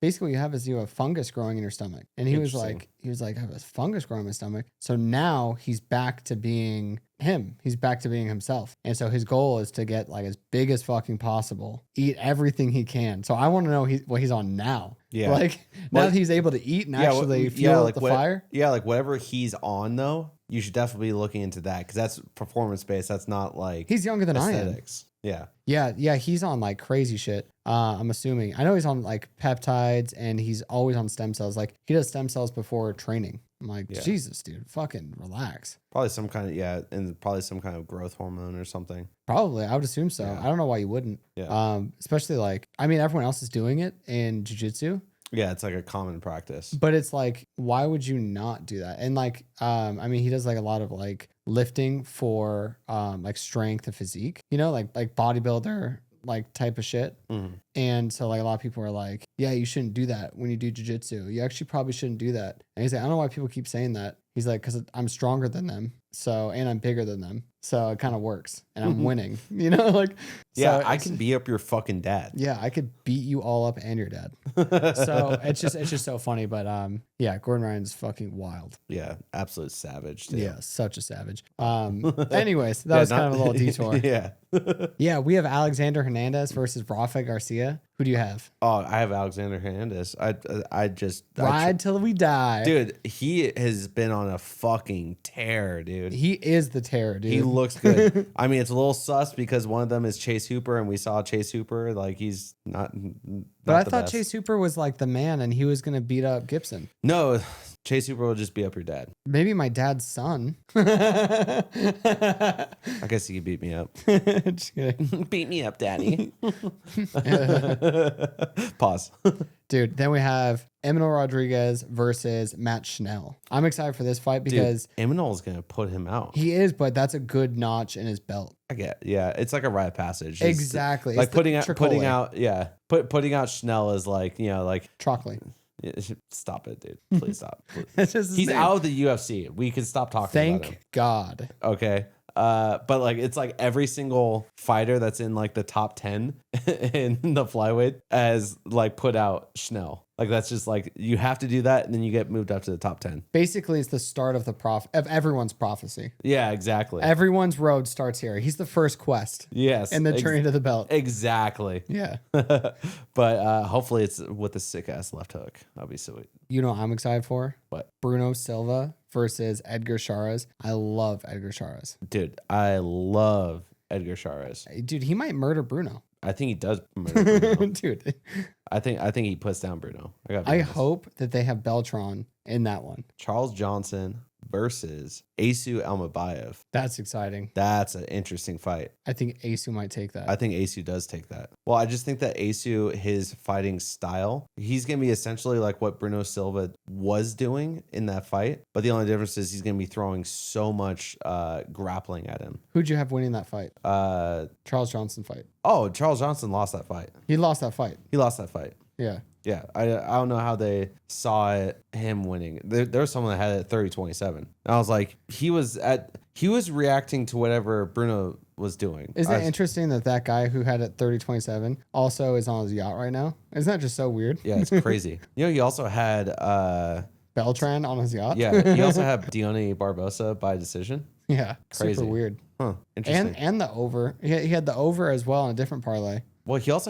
basically what you have is you have fungus growing in your stomach. And he was like, I have a fungus growing in my stomach. So now he's back to being him. He's back to being himself. And so his goal is to get like as big as fucking possible, eat everything he can. So I want to know what he's on now. Yeah. Like now that he's able to eat and actually feel the fire. Yeah, like whatever he's on though, you should definitely be looking into that because that's performance based. That's not like he's younger than aesthetics. I am. Yeah. He's on like crazy shit. I'm assuming. I know he's on like peptides and he's always on stem cells. Like he does stem cells before training. I'm like, Jesus, dude, fucking relax. Probably some kind of and probably some kind of growth hormone or something. Probably, I would assume so. Yeah. I don't know why you wouldn't. Yeah. Especially like, I mean, everyone else is doing it in jiu-jitsu. Yeah, it's like a common practice. But it's like, why would you not do that? And like, I mean, he does like a lot of like lifting for like strength and physique, you know, like bodybuilder like type of shit. Mm-hmm. And so like a lot of people are like, yeah, you shouldn't do that when you do jiu-jitsu. You actually probably shouldn't do that. And he's like, I don't know why people keep saying that. He's like, because I'm stronger than them. So, and I'm bigger than them. So it kind of works. And I'm winning, you know, like. Yeah, so I can beat up your fucking dad. Yeah, I could beat you all up and your dad. So it's just so funny. But yeah, Gordon Ryan's fucking wild. Yeah, absolute savage. Too. Yeah, such a savage. Anyways, that was kind of a little detour. Yeah. Yeah, we have Alexander Hernandez versus Rafa Garcia. Who do you have? Oh, I have Alexander Hernandez. I Ride till we die. Dude, he has been on a fucking tear, dude. He is the terror, dude. He looks good. I mean, it's a little sus because one of them is Chase Hooper, and we saw Chase Hooper. Like, he's not but I the thought best. Chase Hooper was like the man, and he was going to beat up Gibson. No, Chase Hooper will just beat up your dad. Maybe my dad's son. I guess he could beat me up. Just kidding. Beat me up, daddy. Pause. Dude, then we have Emmanuel Rodriguez versus Matt Schnell. I'm excited for this fight because Eminol's going to put him out. he is, but that's a good notch in his belt. I get, yeah, it's like a rite of passage. It's Exactly. like It's putting Tricola. out Schnell is like, you know, like Trockley. stop it, dude. Please stop. Please. That's just his He's name. out of the UFC. We can stop talking about him. Thank God. Okay. But like it's like every single fighter that's in like the top 10 in the flyweight has like put out Schnell. Like that's just like you have to do that and then you get moved up to the top 10. Basically, it's the start of of everyone's prophecy. Yeah, exactly. Everyone's road starts here. He's the first quest. Yes. In the journey to the belt. Exactly. Yeah. But hopefully it's with a sick ass left hook. That'll be sweet. You know what I'm excited for? What? Bruno Silva versus Edgar Chairez. I love Edgar Chairez. Dude, I love Edgar Suarez. Dude, he might murder Bruno. I think he does murder Bruno. Dude. I think he puts down Bruno. I hope that they have Beltran in that one. Charles Johnson versus Asu Almabayev. That's exciting. That's an interesting fight. I think Asu might take that. I think Asu does take that. Well, I just think that Asu, his fighting style, he's going to be essentially like what Bruno Silva was doing in that fight. But the only difference is he's going to be throwing so much grappling at him. Who'd you have winning that fight? Charles Johnson fight. Oh, Charles Johnson lost that fight. He lost that fight. He lost that fight. Yeah. Yeah, I don't know how they saw it, him winning. There was someone that had it at 30-27. And I was like, he was reacting to whatever Bruno was doing. Isn't it interesting that guy who had it 30-27 also is on his yacht right now? Isn't that just so weird? Yeah, it's crazy. You know, he also had Beltran on his yacht. Yeah, he also had Dione Barbosa by decision. Yeah, Crazy. super weird. Huh, interesting. And the over. He had the over as well in a different parlay. Well, he just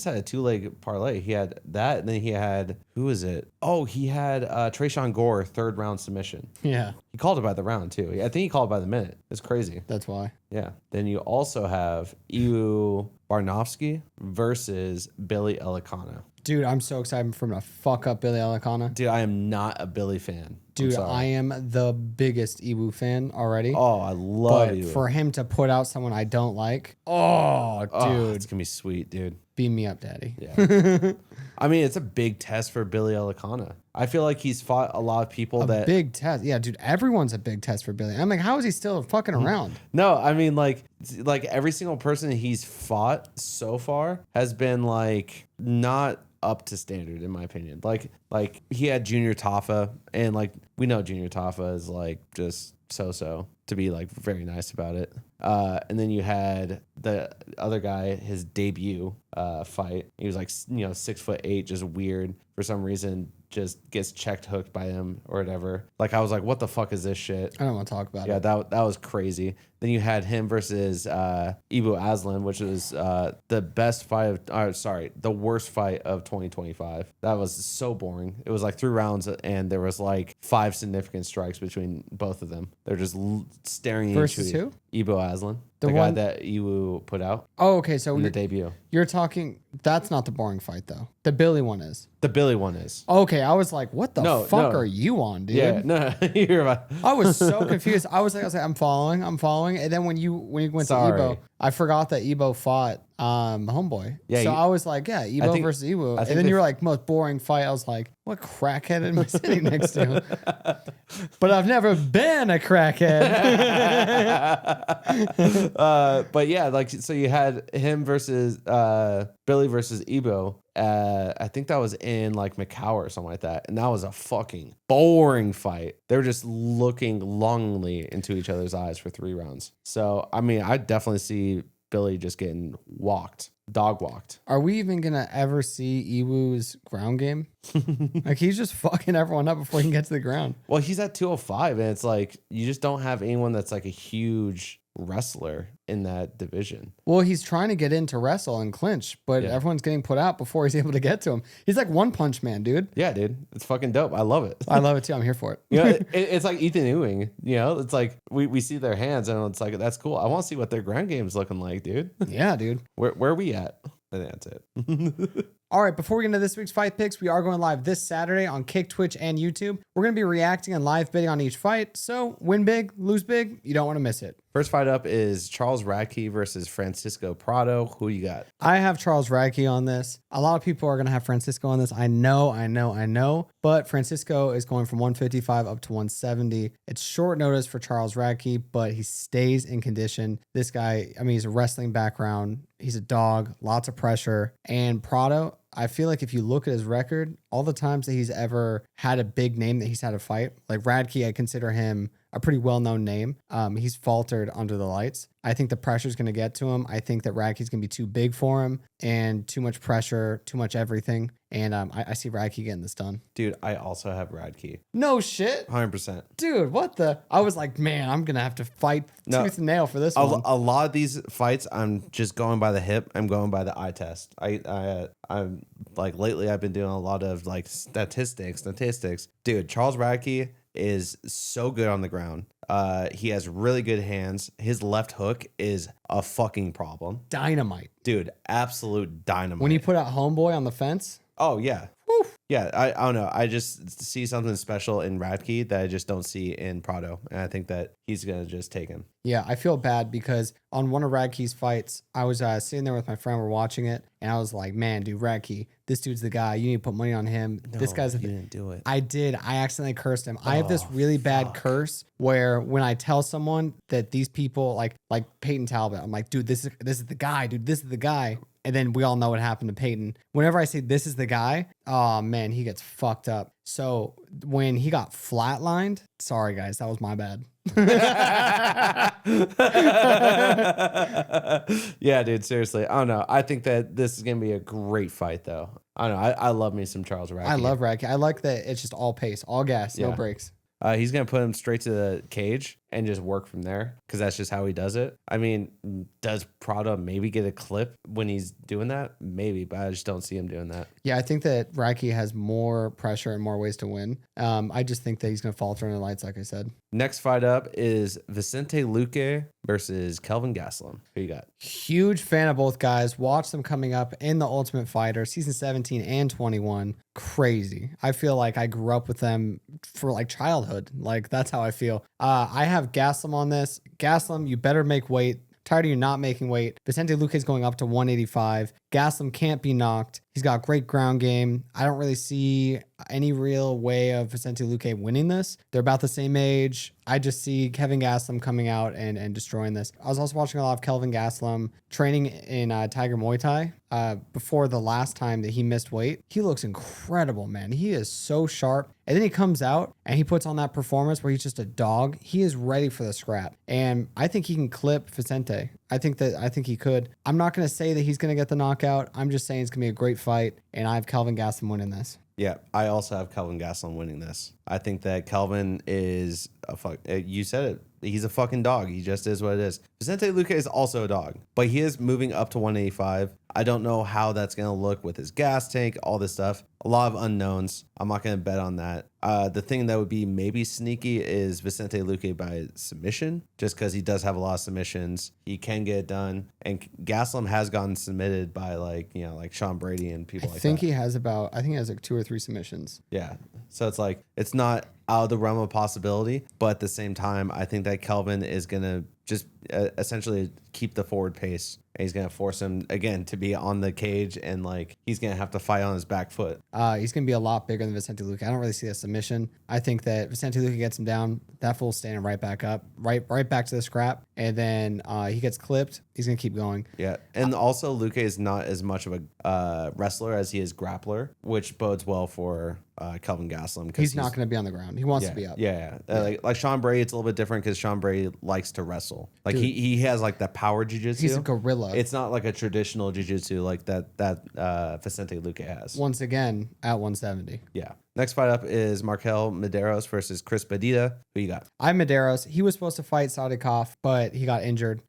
had a 2-leg parlay. He had that, and then he had, who was it? Oh, he had Trayshawn Gore, 3rd round submission. Yeah. He called it by the round, too. I think he called it by the minute. It's crazy. That's why. Yeah. Then you also have Iu Barnovsky versus Billy Elikana. Dude, I'm so excited for him to fuck up Billy Elikana. Dude, I am not a Billy fan. Dude, I am the biggest Iwu fan already. Oh, I love but Iwu. for him to put out someone I don't like, dude. It's going to be sweet, dude. Beam me up, daddy. Yeah. I mean, it's a big test for Billy Elikana. I feel like he's fought a lot of people that... big test. Yeah, dude, everyone's a big test for Billy. I'm like, how is he still fucking around? No, I mean, like every single person he's fought so far has been, like, not up to standard, in my opinion. Like he had Junior Tafa, and, like, we know Junior Tafa is, like, just so-so, to be, like, very nice about it. And then you had the other guy, his debut fight. He was like, 6'8", just weird for some reason, just gets checked hooked by him or whatever. Like, I was like, what the fuck is this shit? I don't want to talk about it. Yeah, that was crazy. Then you had him versus Ibu Aslan, which was the best fight the worst fight of 2025. That was so boring. It was like 3 rounds and there was like 5 significant strikes between both of them. They're just staring at each other. Versus who? Ibu Aslan. The guy one that Ibu put out Oh, okay. So in the debut. you're talking. That's not the boring fight though. The Billy one is. The Billy one is. Okay, I was like, what the fuck are you on, dude? Yeah, no, you're right. I was so confused. I was like, I'm following. And then when you went Sorry. to Ebo, I forgot that Ebo fought Homeboy. Yeah, so you- I was like, yeah, Ebo versus Ebo. And then you were like, most boring fight. I was like, what crackhead am I sitting next to? But I've never been a crackhead. But yeah, like so you had him versus Billy versus Ebo. I think that was in like Macau or something like that, and that was a fucking boring fight. They were just looking longingly into each other's eyes for 3 rounds. So I mean, I definitely see Billy just getting dog walked. Are we even gonna ever see Iwu's ground game? Like he's just fucking everyone up before he can get to the ground. Well, he's at 205, and it's like you just don't have anyone that's like a huge wrestler in that division. Well, he's trying to get in to wrestle and clinch, but everyone's getting put out before he's able to get to him. He's like one punch man, dude. Yeah, dude, it's fucking dope. I love it. I love it too. I'm here for it. You know, it's like Ethan Ewing. You know, it's like we see their hands, and it's like that's cool. I want to see what their ground game's looking like, dude. Yeah, dude. Where are we at? I think that's it. All right, before we get into this week's fight picks, we are going live this Saturday on Kick, Twitch, and YouTube. We're going to be reacting and live bidding on each fight. So win big, lose big. You don't want to miss it. First fight up is Charles Radtke versus Francisco Prado. Who you got? I have Charles Radtke on this. A lot of people are going to have Francisco on this. I know. But Francisco is going from 155 up to 170. It's short notice for Charles Radtke, but he stays in condition. This guy, I mean, he's a wrestling background. He's a dog, lots of pressure. And Prado, I feel like if you look at his record, all the times that he's ever had a big name that he's had to fight, like Radtke, I consider him a pretty well-known name. He's faltered under the lights. I think the pressure's going to get to him. I think that Radtke's going to be too big for him and too much pressure, too much everything. And I see Radtke getting this done. Dude, I also have Radtke. No shit. 100%. Dude, what the? I was like, man, I'm going to have to fight tooth and nail for this one. A lot of these fights, I'm just going by the hip. I'm going by the eye test. I'm like lately I've been doing a lot of like statistics. Dude, Charles Radtke is so good on the ground. He has really good hands. His left hook is a fucking problem. Dynamite. Dude, absolute dynamite. When he put out Homeboy on the fence. Oh, yeah. Woo. Yeah, I don't know. I just see something special in Radtke that I just don't see in Prado. And I think that he's going to just take him. Yeah, I feel bad because on one of Radtke's fights, I was sitting there with my friend. We're watching it. And I was like, man, dude, Radtke, this dude's the guy. You need to put money on him. This guy's you didn't do it. I did. I accidentally cursed him. I have this really bad curse where when I tell someone that these people like Peyton Talbot, I'm like, dude, this is the guy, dude. This is the guy. And then we all know what happened to Peyton. Whenever I say this is the guy, oh man, he gets fucked up. So when he got flatlined, sorry guys, that was my bad. Yeah, dude, seriously. I don't know. I think that this is going to be a great fight, though. I don't know. I love me some Charles Radtke. I love Radtke. I like that it's just all pace, all gas, no brakes. He's going to put him straight to the cage and just work from there because that's just how he does it. I mean, does Prado maybe get a clip when he's doing that? Maybe, but I just don't see him doing that. Yeah, I think that Radtke has more pressure and more ways to win. I just think that he's going to falter in the lights, like I said. Next fight up is Vicente Luque versus Kelvin Gastelum. Who you got? Huge fan of both guys. Watch them coming up in the Ultimate Fighter, season 17 and 21. Crazy. I feel like I grew up with them for like childhood. Like that's how I feel. I have Gastelum on this. Gastelum, you better make weight. Tired of you not making weight. Vicente Luque is going up to 185. Gastelum can't be knocked. He's got great ground game. I don't really see any real way of Vicente Luque winning this. They're about the same age. I just see Kevin Gastelum coming out and destroying this. I was also watching a lot of Kelvin Gastelum training in Tiger Muay Thai before the last time that he missed weight. He looks incredible, man. He is so sharp. And then he comes out and he puts on that performance where he's just a dog. He is ready for the scrap. And I think he can clip Vicente. I think he could. I'm not going to say that he's going to get the knockout. I'm just saying it's going to be a great fight. And I have Kelvin Gastelum winning this. Yeah, I also have Kelvin Gastelum winning this. I think that Kelvin is you said it. He's a fucking dog. He just is what it is. Vicente Luque is also a dog, but he is moving up to 185. I don't know how that's going to look with his gas tank, all this stuff. A lot of unknowns. I'm not going to bet on that. The thing that would be maybe sneaky is Vicente Luque by submission, just because he does have a lot of submissions. He can get it done. And Gastelum has gotten submitted by like Sean Brady and people like that. I think he has like 2 or 3 submissions. Yeah. So it's like, it's not out of the realm of possibility, but at the same time, I think that Kelvin is going to just essentially keep the forward pace. And he's going to force him, again, to be on the cage, and like he's going to have to fight on his back foot. He's going to be a lot bigger than Vicente Luque. I don't really see a submission. I think that Vicente Luque gets him down. That fool's standing right back up, right back to the scrap. And then he gets clipped. He's going to keep going. Yeah. And also, Luque is not as much of a wrestler as he is grappler, which bodes well for Kelvin Gastelum. He's not going to be on the ground. He wants to be up. Yeah. Like Sean Brady, it's a little bit different because Sean Brady likes to wrestle. Like he has like that power jiu-jitsu. He's a gorilla. It's not like a traditional jiu-jitsu like that Vicente Luque has. Once again, at 170. Yeah. Next fight up is Markel Medeiros versus Chris Padilla. Who you got? I'm Medeiros. He was supposed to fight Sadikov, but he got injured.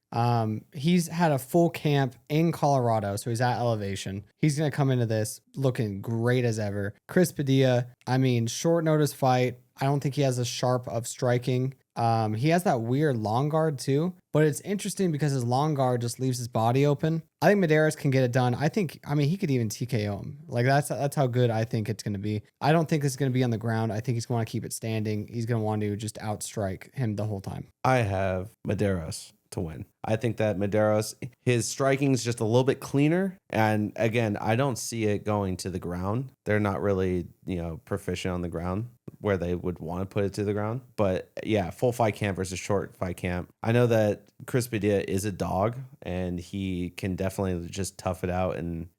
He's had a full camp in Colorado, so he's at elevation. He's going to come into this looking great as ever. Chris Padilla, short notice fight. I don't think he has a sharp of striking. He has that weird long guard too, but it's interesting because his long guard just leaves his body open. I think Medeiros can get it done. He could even TKO him. Like that's how good I think it's going to be. I don't think it's going to be on the ground. I think he's going to keep it standing. He's going to want to just outstrike him the whole time. I have Medeiros to win. I think that Medeiros, his striking is just a little bit cleaner. And again, I don't see it going to the ground. They're not really, proficient on the ground where they would want to put it to the ground. But yeah, full fight camp versus short fight camp. I know that Chris Padilla is a dog and he can definitely just tough it out. And,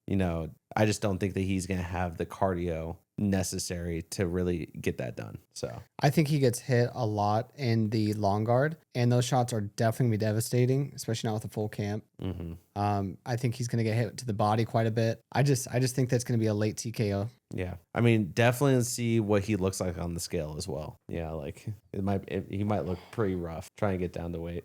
I just don't think that he's going to have the cardio necessary to really get that done. So I think he gets hit a lot in the long guard, and those shots are definitely gonna be devastating, especially now with a full camp. Mm-hmm. I think he's gonna get hit to the body quite a bit. I just think that's gonna be a late TKO. Yeah, definitely see what he looks like on the scale as well. Yeah, like he might look pretty rough trying to get down to weight.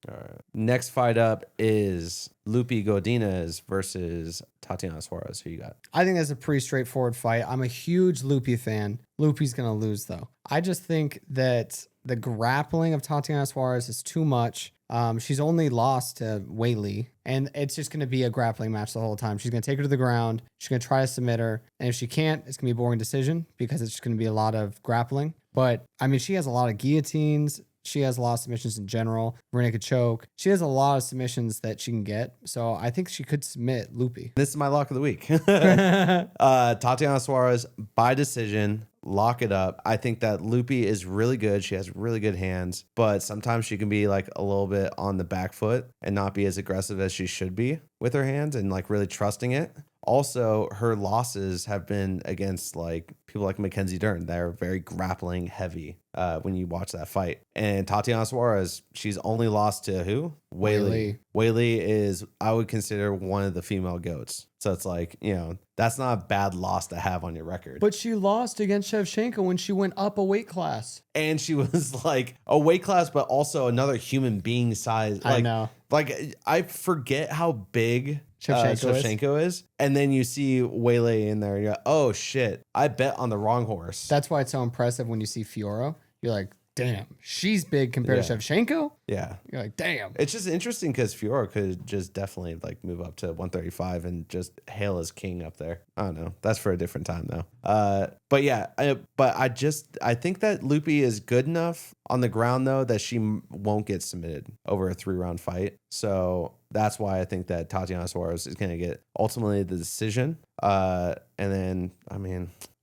All right. Next fight up is Luque Godinez versus Tatiana Suarez. Who you got? I think that's a pretty straightforward fight. I'm a huge Luque fan. Lupe's going to lose, though. I just think that the grappling of Tatiana Suarez is too much. She's only lost to Weili, and it's just going to be a grappling match the whole time. She's going to take her to the ground. She's going to try to submit her. And if she can't, it's going to be a boring decision because it's just going to be a lot of grappling. But, she has a lot of guillotines. She has a lot of submissions in general. Renee could choke. She has a lot of submissions that she can get. So I think she could submit Luque. This is my lock of the week. Tatiana Suarez by decision. Lock it up. I think that Luque is really good. She has really good hands, but sometimes she can be like a little bit on the back foot and not be as aggressive as she should be with her hands and like really trusting it. Also, her losses have been against like people like Mackenzie Dern. They're very grappling heavy when you watch that fight. And Tatiana Suarez, she's only lost to who? Weili. Weili is, I would consider, one of the female GOATs. So it's like, that's not a bad loss to have on your record. But she lost against Shevchenko when she went up a weight class. And she was like a weight class, but also another human being size. I know. Like, I forget how big Shevchenko is. And then you see Weili in there and you're like, oh shit, I bet on the wrong horse. That's why it's so impressive when you see Fiora. You're like, damn, she's big compared to Shevchenko. Yeah. You're like, damn. It's just interesting because Fiora could just definitely like move up to 135 and just hail as king up there. I don't know. That's for a different time though. But yeah, I think that Luque is good enough on the ground though that she won't get submitted over a 3-round fight. So that's why I think that Tatiana Suarez is going to get ultimately the decision. And then,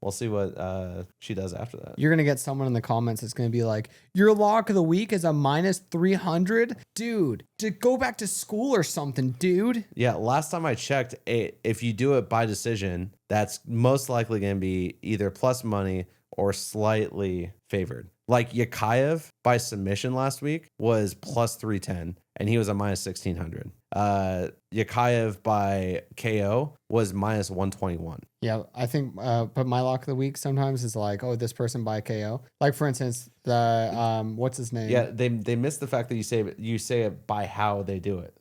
we'll see what she does after that. You're going to get someone in the comments that's going to be like, your lock of the week is a minus 300? Dude, to go back to school or something, dude. Yeah, last time I checked, if you do it by decision, that's most likely going to be either plus money or slightly favored. Like Yakayev by submission last week was plus 310, and he was a minus 1600. Yakayev by KO was minus 121. Yeah, I think, but my lock of the week sometimes is like, oh, this person by KO. Like for instance, the what's his name? Yeah, they miss the fact that you say it by how they do it,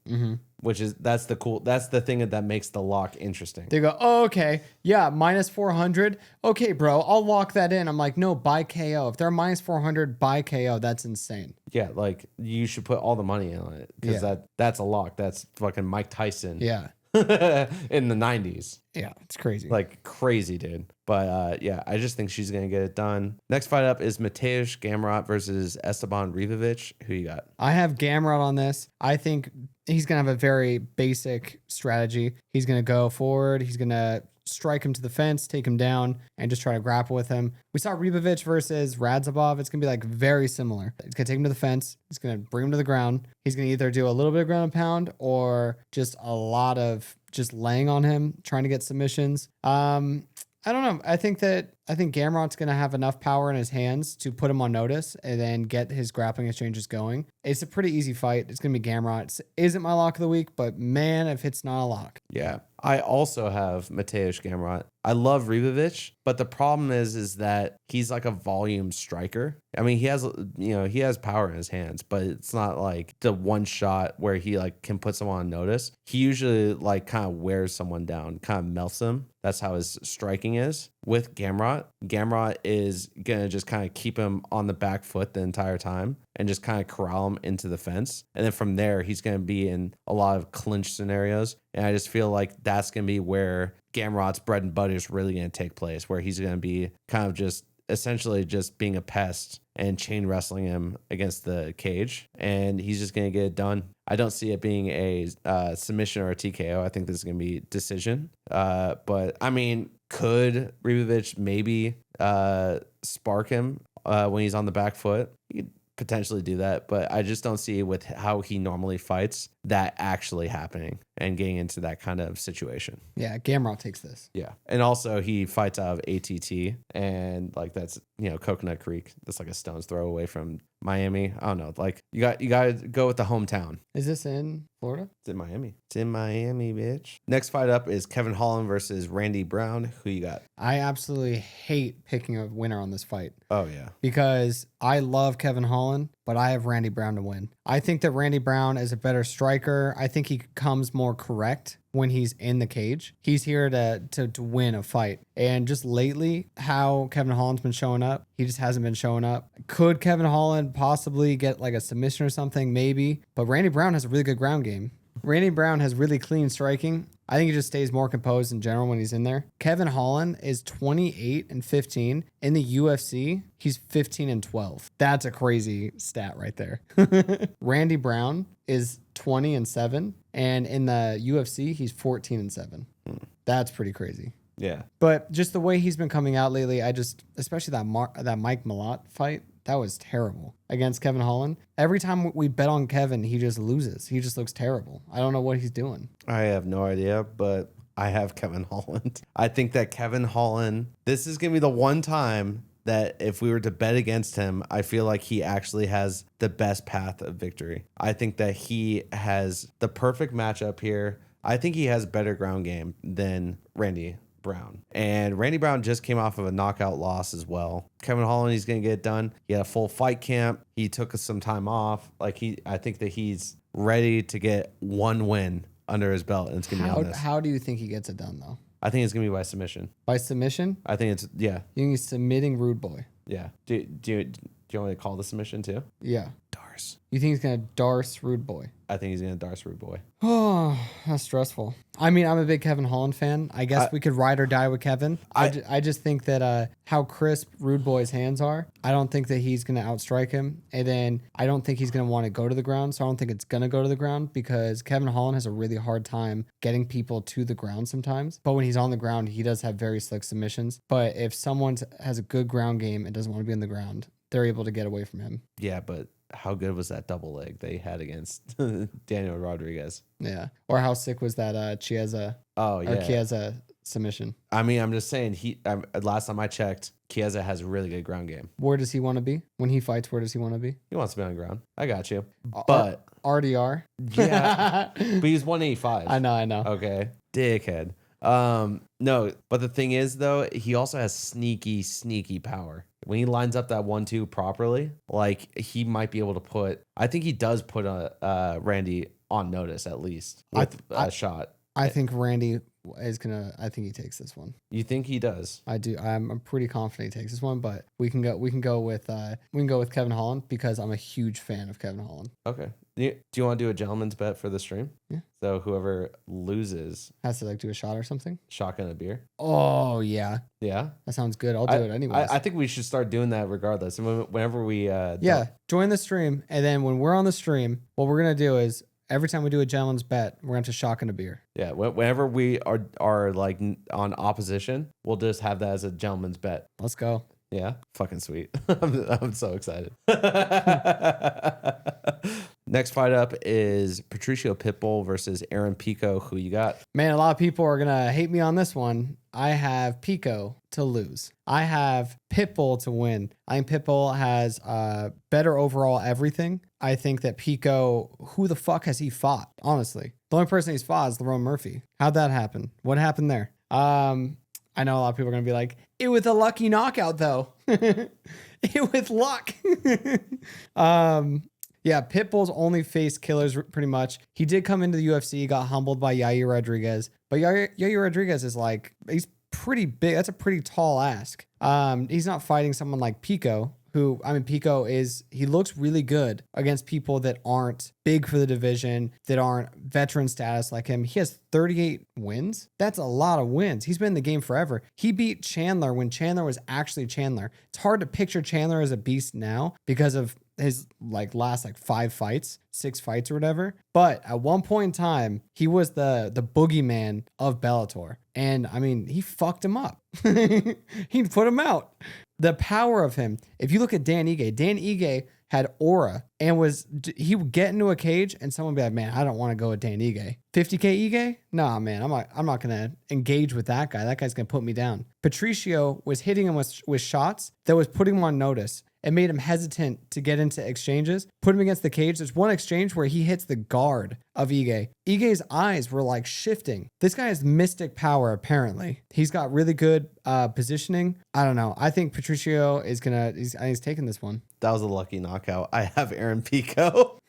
which is that's the thing that makes the lock interesting. They go, oh, okay, yeah, minus 400. Okay, bro, I'll lock that in. I'm like, no, by KO. If they're minus 400 by KO, that's insane. Yeah, like you should put all the money in on it because that's a lock. That's fucking Mike Tyson. Yeah. In the 90s. Yeah, it's crazy. Like crazy, dude. But yeah, I just think she's going to get it done. Next fight up is Mateusz Gamrot versus Esteban Ribovics. Who you got? I have Gamrot on this. I think he's going to have a very basic strategy. He's going to go forward. He's going to strike him to the fence, take him down, and just try to grapple with him. We saw Ribovics versus Radzhabov. It's going to be like very similar. He's going to take him to the fence. He's going to bring him to the ground. He's going to either do a little bit of ground and pound or just a lot of just laying on him, trying to get submissions. I don't know. I think Gamrot's going to have enough power in his hands to put him on notice and then get his grappling exchanges going. It's a pretty easy fight. It's going to be Gamrot. It isn't my lock of the week, but man, if it's not a lock. Yeah. I also have Mateusz Gamrot. I love Ribovics, but the problem is that he's like a volume striker. I mean, he has power in his hands, but it's not like the one shot where he like can put someone on notice. He usually like kind of wears someone down, kind of melts them. That's how his striking is. With Gamrot is going to just kind of keep him on the back foot the entire time and just kind of corral him into the fence. And then from there, he's going to be in a lot of clinch scenarios. And I just feel like that's going to be where Gamrot's bread and butter is really going to take place, where he's going to be kind of just essentially just being a pest and chain wrestling him against the cage. And he's just going to get it done. I don't see it being a submission or a TKO. I think this is going to be decision. But I mean, could Ribovics maybe spark him when he's on the back foot? He could potentially do that, but I just don't see with how he normally fights that actually happening and getting into that kind of situation. Yeah, Gamrot takes this. Yeah. And also he fights out of ATT, and like that's, Coconut Creek. That's like a stone's throw away from Miami. I don't know. Like you got to go with the hometown. Is this in Florida? It's in Miami. It's in Miami, bitch. Next fight up is Kevin Holland versus Randy Brown. Who you got? I absolutely hate picking a winner on this fight. Oh, yeah. Because I love Kevin Holland, but I have Randy Brown to win. I think that Randy Brown is a better striker. I think he comes more correct when he's in the cage. He's here to win a fight. And just lately, how Kevin Holland's been showing up, he just hasn't been showing up. Could Kevin Holland possibly get like a submission or something? Maybe. But Randy Brown has a really good ground game. Randy Brown has really clean striking. I think he just stays more composed in general when he's in there. Kevin Holland is 28-15. In the UFC, he's 15-12. That's a crazy stat right there. Randy Brown is 20-7. And in the UFC, he's 14-7. That's pretty crazy. Yeah. But just the way he's been coming out lately, especially that Mike Malott fight, that was terrible against Kevin Holland. Every time we bet on Kevin, he just loses. He just looks terrible. I don't know what he's doing. I have no idea, but I have Kevin Holland. I think that Kevin Holland, this is going to be the one time that if we were to bet against him, I feel like he actually has the best path of victory. I think that he has the perfect matchup here. I think he has better ground game than Randy Brown. And Randy Brown just came off of a knockout loss as well. Kevin Holland, he's going to get it done. He had a full fight camp. He took some time off. I think that he's ready to get one win under his belt, and it's going to be on this. How do you think he gets it done, though? I think it's going to be by submission. By submission? I think it's, yeah. You think he's submitting Rude Boy? Yeah. Do you want me to call the submission too? Yeah. Darce. You think he's going to Darce Rude Boy? I think he's going to Darce Rude Boy. Oh, that's stressful. I mean, I'm a big Kevin Holland fan. I guess we could ride or die with Kevin. I just think that how crisp Rude Boy's hands are, I don't think that he's going to outstrike him. And then I don't think he's going to want to go to the ground. So I don't think it's going to go to the ground because Kevin Holland has a really hard time getting people to the ground sometimes. But when he's on the ground, he does have very slick submissions. But if someone has a good ground game and doesn't want to be on the ground, they're able to get away from him. Yeah, but how good was that double leg they had against Daniel Rodriguez? Yeah. Or how sick was that Chiesa? Oh, yeah. Or Chiesa submission. I mean, I'm just saying last time I checked, Chiesa has a really good ground game. Where does he want to be when he fights? Where does he want to be? He wants to be on the ground. I got you. But RDR. yeah, but he's 185. I know. Okay, dickhead. No, but the thing is though, he also has sneaky power. When he lines up that 1-2 properly, like he might be able to put. I think he does put Randy on notice at least with a shot. I think Randy is gonna. I think he takes this one. You think he does? I do. I'm pretty confident he takes this one, but we can go with Kevin Holland because I'm a huge fan of Kevin Holland. Okay. Do you want to do a gentleman's bet for the stream? Yeah. So whoever loses has to like do a shot or something. Shotgun a beer. Oh yeah. Yeah. That sounds good. I'll do it anyways. I think we should start doing that regardless. And whenever we join the stream, and then when we're on the stream, what we're gonna do is every time we do a gentleman's bet, we're going to have to shotgun a beer. Yeah. Whenever we are like on opposition, we'll just have that as a gentleman's bet. Let's go. Yeah. Fucking sweet. I'm so excited. Next fight up is Patricio Pitbull versus Aaron Pico. Who you got? Man, a lot of people are going to hate me on this one. I have Pico to lose. I have Pitbull to win. I think Pitbull has better overall everything. I think that Pico, who the fuck has he fought? Honestly, the only person he's fought is Lerone Murphy. How'd that happen? What happened there? I know a lot of people are going to be like, it was a lucky knockout though. It was luck. Yeah, Pitbull's only faced killers pretty much. He did come into the UFC, got humbled by Yair Rodriguez. But Yair Rodriguez is like, he's pretty big. That's a pretty tall ask. He's not fighting someone like Pico, who, I mean, Pico he looks really good against people that aren't big for the division, that aren't veteran status like him. He has 38 wins. That's a lot of wins. He's been in the game forever. He beat Chandler when Chandler was actually Chandler. It's hard to picture Chandler as a beast now because of his last 5 fights, 6 fights or whatever. But at one point in time, he was the boogeyman of Bellator. And I mean, he fucked him up. He put him out. The power of him. If you look at Dan Ige had aura and he would get into a cage and someone would be like, man, I don't want to go with Dan Ige. 50K Ige? Nah, man, I'm not going to engage with that guy. That guy's going to put me down. Patricio was hitting him with shots that was putting him on notice. It made him hesitant to get into exchanges, put him against the cage. There's one exchange where he hits the guard of Ige. Ige's eyes were like shifting. This guy has mystic power, apparently. He's got really good positioning. I don't know. I think Patricio he's taking this one. That was a lucky knockout. I have Aaron Pico.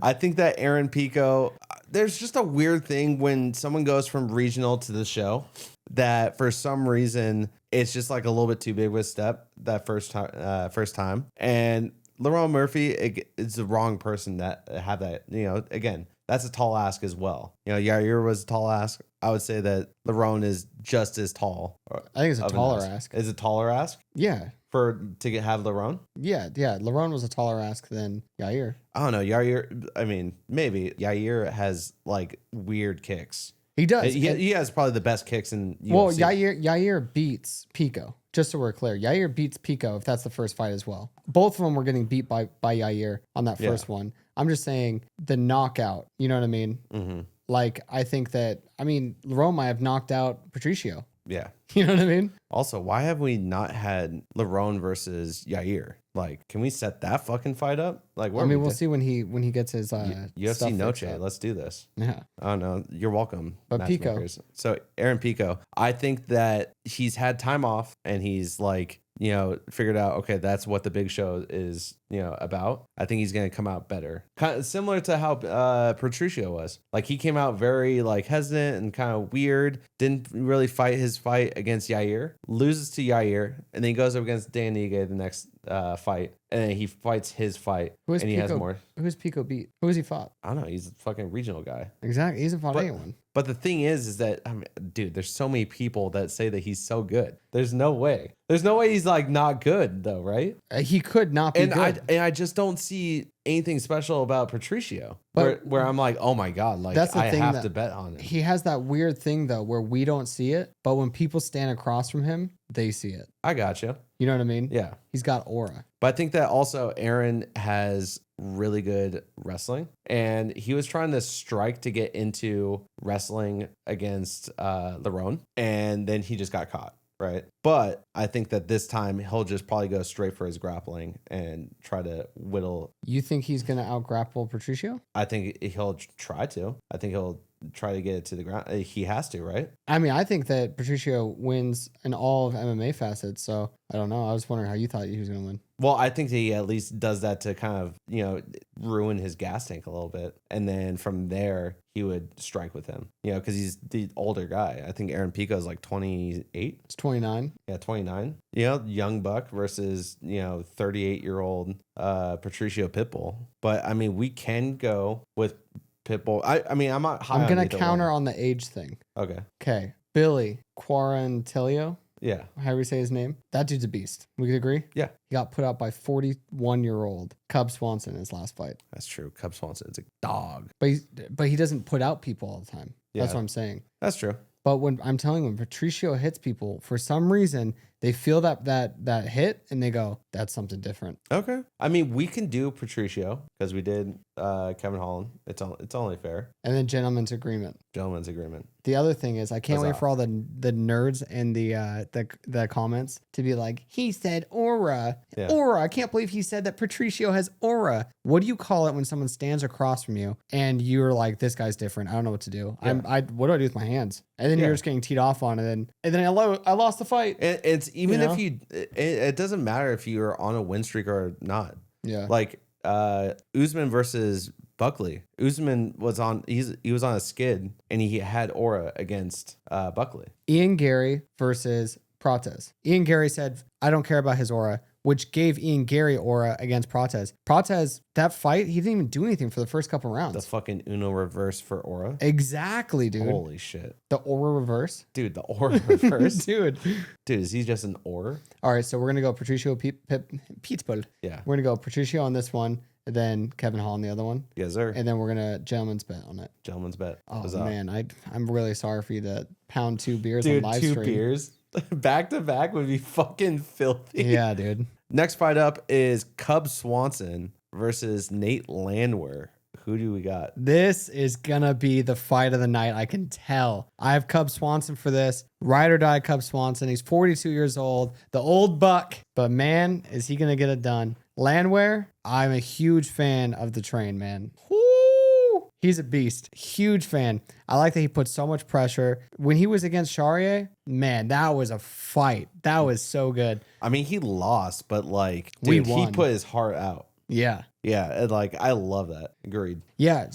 I think that Aaron Pico, there's just a weird thing when someone goes from regional to the show that for some reason it's just like a little bit too big of a step that first time. And Lerone Murphy is the wrong person that have that. Again, that's a tall ask as well. Yair was a tall ask. I would say that Lerone is just as tall. I think it's a taller ask. Is it taller ask? Yeah. Have Lerone? Yeah. Lerone was a taller ask than Yair. I don't know. Yair, I mean, maybe. Yair has weird kicks. He does. He has probably the best kicks in UFC. Well, Yair beats Pico. Just so we're clear, Yair beats Pico if that's the first fight as well. Both of them were getting beat by Yair on that first one. I'm just saying the knockout. You know what I mean? Mm-hmm. I think that, Lerone might have knocked out Patricio. Yeah. You know what I mean? Also, why have we not had Lerone versus Yair? Can we set that fucking fight up? We'll see when he gets his UFC Noche. Let's do this. Yeah. Oh no, you're welcome. But Pico. So Aaron Pico, I think that he's had time off and he's figured out, okay, that's what the big show is, about. I think he's going to come out better. Kind of similar to how Patricio was. He came out very hesitant and kind of weird. Didn't really fight his fight against Yair. Loses to Yair. And then he goes up against Dan Ige the next fight. And then he fights his fight. He has more. Who's Pico beat? Who has he fought? I don't know. He's a fucking regional guy. Exactly. He hasn't fought anyone. But the thing is that, dude, there's so many people that say that he's so good. There's no way. There's no way he's not good though, right? He could not be good. I just don't see anything special about Patricio. Where I'm like, oh my God, like that's the I thing have to bet on him. He has that weird thing though, where we don't see it, but when people stand across from him, they see it. I got you. You know what I mean? Yeah. He's got aura. But I think that also Aaron has really good wrestling, and he was trying to strike to get into wrestling against Lerone, and then he just got caught. Right. But I think that this time he'll just probably go straight for his grappling and try to whittle. You think he's going to out-grapple Patricio? I think he'll try to. I think he'll try to get it to the ground. He has to, right? I mean, I think that Patricio wins in all of MMA facets. So I don't know. I was wondering how you thought he was going to win. Well, I think that he at least does that to kind of, ruin his gas tank a little bit. And then from there, he would strike with him, because he's the older guy. I think Aaron Pico is like 28. It's 29. Yeah, 29. Young buck versus, 38-year-old Patricio Pitbull. But, I mean, we can go with Pitbull. I mean, I'm not high on I'm going either to counter one. on the age thing. Okay. Billy Quarantillo. Yeah. However you say his name. That dude's a beast. We could agree? Yeah. He got put out by 41-year-old Cub Swanson in his last fight. That's true. Cub Swanson is a dog. But he doesn't put out people all the time. Yeah. That's what I'm saying. That's true. But when I'm telling you, when Patricio hits people, for some reason, they feel that hit and they go, that's something different. Okay. I mean, we can do Patricio because we did Kevin Holland. It's only fair. And then gentleman's agreement. Gentleman's agreement. The other thing is, I can't wait for all the nerds in the comments to be like, he said aura. Yeah. Aura. I can't believe he said that Patricio has aura. What do you call it when someone stands across from you and you're like, this guy's different? I don't know what to do. Yeah. What do I do with my hands? And then you're just getting teed off on it. And then I lost the fight. It's even if it doesn't matter if you're on a win streak or not. Yeah. Like Usman versus Buckley. Usman was on a skid and he had aura against Buckley. Ian Gary versus Prates. Ian Gary said, I don't care about his aura, which gave Ian Gary aura against Prates. Prates, that fight, he didn't even do anything for the first couple rounds. The fucking Uno reverse for aura. Exactly, dude. Holy shit. The aura reverse? Dude, the aura reverse. Dude, is he just an aura? All right, so we're going to go Patricio Pitbull. Yeah. We're going to go Patricio on this one, and then Kevin Hall on the other one. Yes, sir. And then we're going to gentleman's bet on it. Gentleman's bet. Oh, man, I'm really sorry for you to pound 2 beers on Dude, live 2 stream. beers back to back would be fucking filthy. Yeah, dude. Next fight up is Cub Swanson versus Nate Landwehr. Who do we got? This is going to be the fight of the night. I can tell. I have Cub Swanson for this. Ride or die Cub Swanson. He's 42 years old. The old buck. But man, is he going to get it done? Landwehr, I'm a huge fan of the train, man. Woo! He's a beast. Huge fan. I like that he put so much pressure. When he was against Charrier, man, that was a fight. That was so good. I mean, he lost, but like, dude, he put his heart out. Yeah. Yeah, and like I love that. Agreed. Yeah.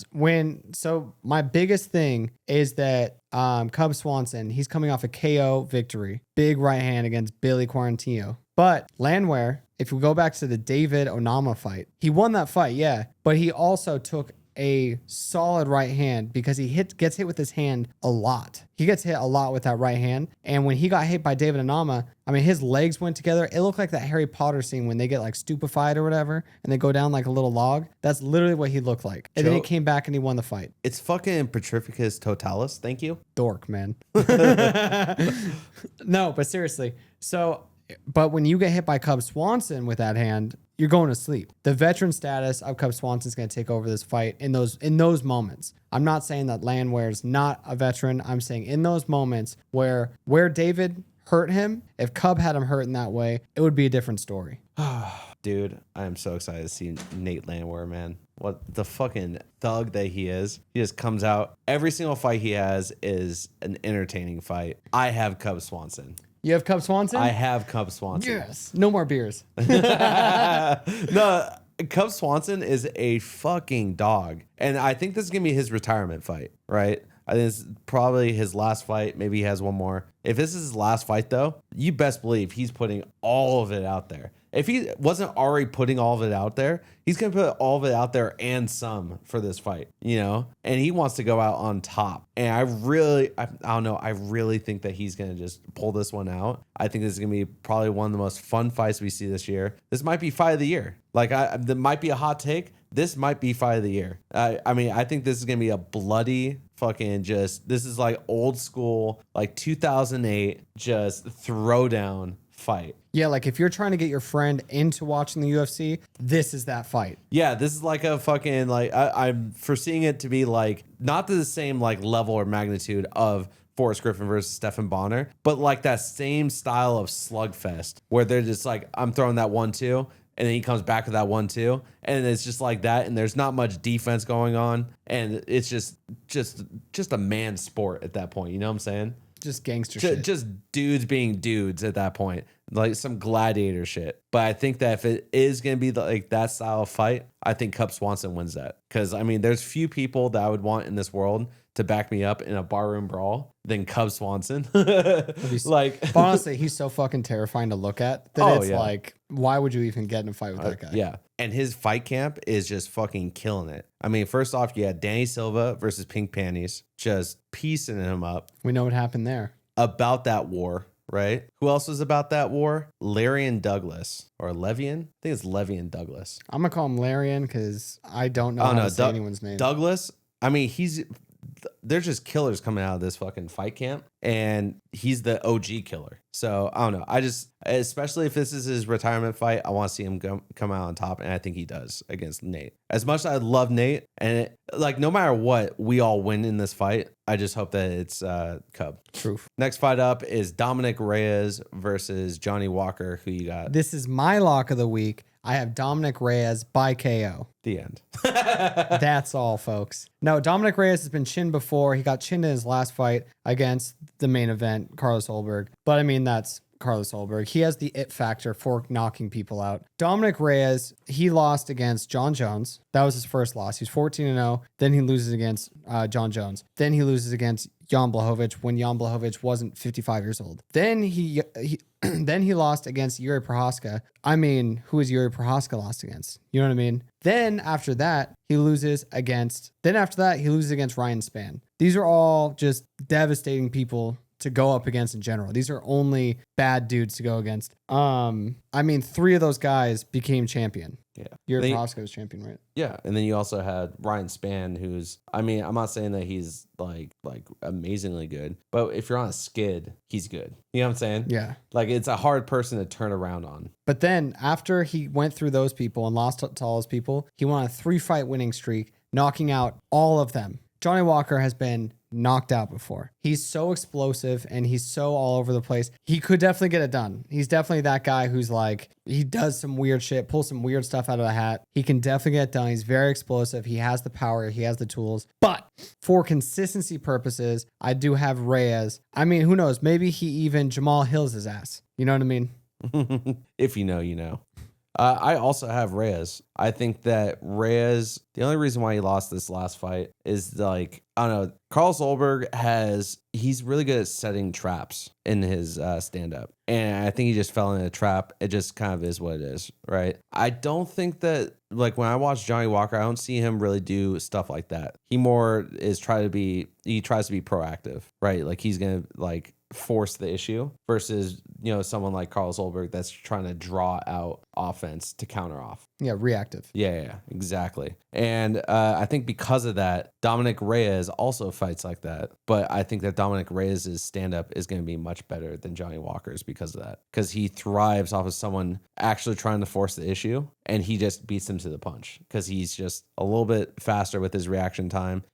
So my biggest thing is that Cub Swanson, he's coming off a KO victory. Big right hand against Billy Quarantillo. But Landwehr, if we go back to the David Onama fight, he won that fight, yeah. But he also took a solid right hand because he gets hit with his hand a lot. He gets hit a lot with that right hand. And when he got hit by David Onama, I mean, his legs went together. It looked like that Harry Potter scene when they get like stupefied or whatever and they go down like a little log. That's literally what he looked like. And then he came back and he won the fight. It's fucking Petrificus Totalis. Thank you. Dork, man. No, but seriously. But when you get hit by Cub Swanson with that hand, you're going to sleep. The veteran status of Cub Swanson is going to take over this fight in those moments. I'm not saying that Landwehr's not a veteran. I'm saying in those moments where David hurt him, if Cub had him hurt in that way, it would be a different story. Dude, I am so excited to see Nate Landwehr, man. What the fucking thug that he is. He just comes out. Every single fight he has is an entertaining fight. I have Cub Swanson. You have Cub Swanson? I have Cub Swanson. Yes. No more beers. No, Cub Swanson is a fucking dog. And I think this is going to be his retirement fight, right? I think it's probably his last fight. Maybe he has one more. If this is his last fight, though, you best believe he's putting all of it out there. If he wasn't already putting all of it out there, he's going to put all of it out there and some for this fight, and he wants to go out on top. And I don't know. I really think that he's going to just pull this one out. I think this is going to be probably one of the most fun fights we see this year. This might be fight of the year. Like, there might be a hot take. this might be fight of the year. I mean, I think this is going to be a bloody fucking this is like old school, like 2008, just throwdown fight. Yeah, like if you're trying to get your friend into watching the UFC, this is that fight. Yeah, this is like a fucking, like, I'm foreseeing it to be like not to the same like level or magnitude of Forrest Griffin versus Stephan Bonner, but like that same style of slugfest where they're just like, I'm throwing that 1-2, and then he comes back with that 1-2, and it's just like that, and there's not much defense going on, and it's just a man sport at that point. You know what I'm saying? Just gangster shit. Just dudes being dudes at that point, like some gladiator shit. But I think that if it is going to be like that style of fight, I think Cub Swanson wins that. Because, I mean, there's few people that I would want in this world to back me up in a barroom brawl than Cub Swanson. Like, but honestly, he's so fucking terrifying to look at that like, why would you even get in a fight with that guy? Yeah. And his fight camp is just fucking killing it. I mean, first off, you had Danny Silva versus Pink Panties, just piecing him up. We know what happened there. About that war, right? Who else was about that war? Larian Douglas or Levian? I think it's Levian Douglas. I'm going to call him Larian because I don't know how to say anyone's name. Douglas, I mean, there's just killers coming out of this fucking fight camp, and he's the OG killer. So I don't know. Especially if this is his retirement fight, I want to see him come out on top, and I think he does against Nate. As much as I love Nate, and like no matter what, we all win in this fight. I just hope that it's Cub. Truth. Next fight up is Dominick Reyes versus Johnny Walker. Who you got? This is my lock of the week. I have Dominick Reyes by KO. The end. That's all, folks. No, Dominick Reyes has been chinned before. He got chinned in his last fight against the main event, Carlos Ulberg. But I mean, that's Carlos Ulberg. He has the it factor for knocking people out. Dominick Reyes, he lost against John Jones. That was his first loss. He's 14-0. Then he loses against John Jones. Then he loses against Jan Blachowicz when Jan Blachowicz wasn't 55 years old. Then he then he lost against Jiri Prochazka. I mean, who is Jiri Prochazka lost against? You know what I mean? Then after that, he loses against Ryan Spann. These are all just devastating people to go up against in general. These are only bad dudes to go against. I mean, 3 of those guys became champion. Yeah. Jiri Prochazka was champion, right? Yeah. And then you also had Ryan Spann, who's, I mean, I'm not saying that he's like amazingly good, but if you're on a skid, he's good. You know what I'm saying? Yeah. Like, it's a hard person to turn around on. But then after he went through those people and lost to all those people, he won a 3-fight winning streak, knocking out all of them. Johnny Walker has been knocked out before. He's so explosive and he's so all over the place. He could definitely get it done. He's definitely that guy who's like, he does some weird shit, pulls some weird stuff out of the hat. He can definitely get it done. He's very explosive. He has the power. He has the tools. But for consistency purposes, I do have Reyes. I mean, who knows? Maybe he even Jamal Hills his ass. You know what I mean? If you know, you know. I also have Reyes. I think that Reyes, the only reason why he lost this last fight is like, I don't know, Carlos Ulberg he's really good at setting traps in his stand-up. And I think he just fell in a trap. It just kind of is what it is, right? I don't think that, like when I watch Johnny Walker, I don't see him really do stuff like that. He more is tries to be proactive, right? Like he's going to like force the issue versus, you know, someone like Carlos Ulberg that's trying to draw out offense to counter off. Yeah, reactive. Yeah, exactly. And I think because of that, Dominick Reyes also fights like that. But I think that Dominick Reyes' stand-up is going to be much better than Johnny Walker's because of that. Because he thrives off of someone actually trying to force the issue, and he just beats them to the punch because he's just a little bit faster with his reaction time.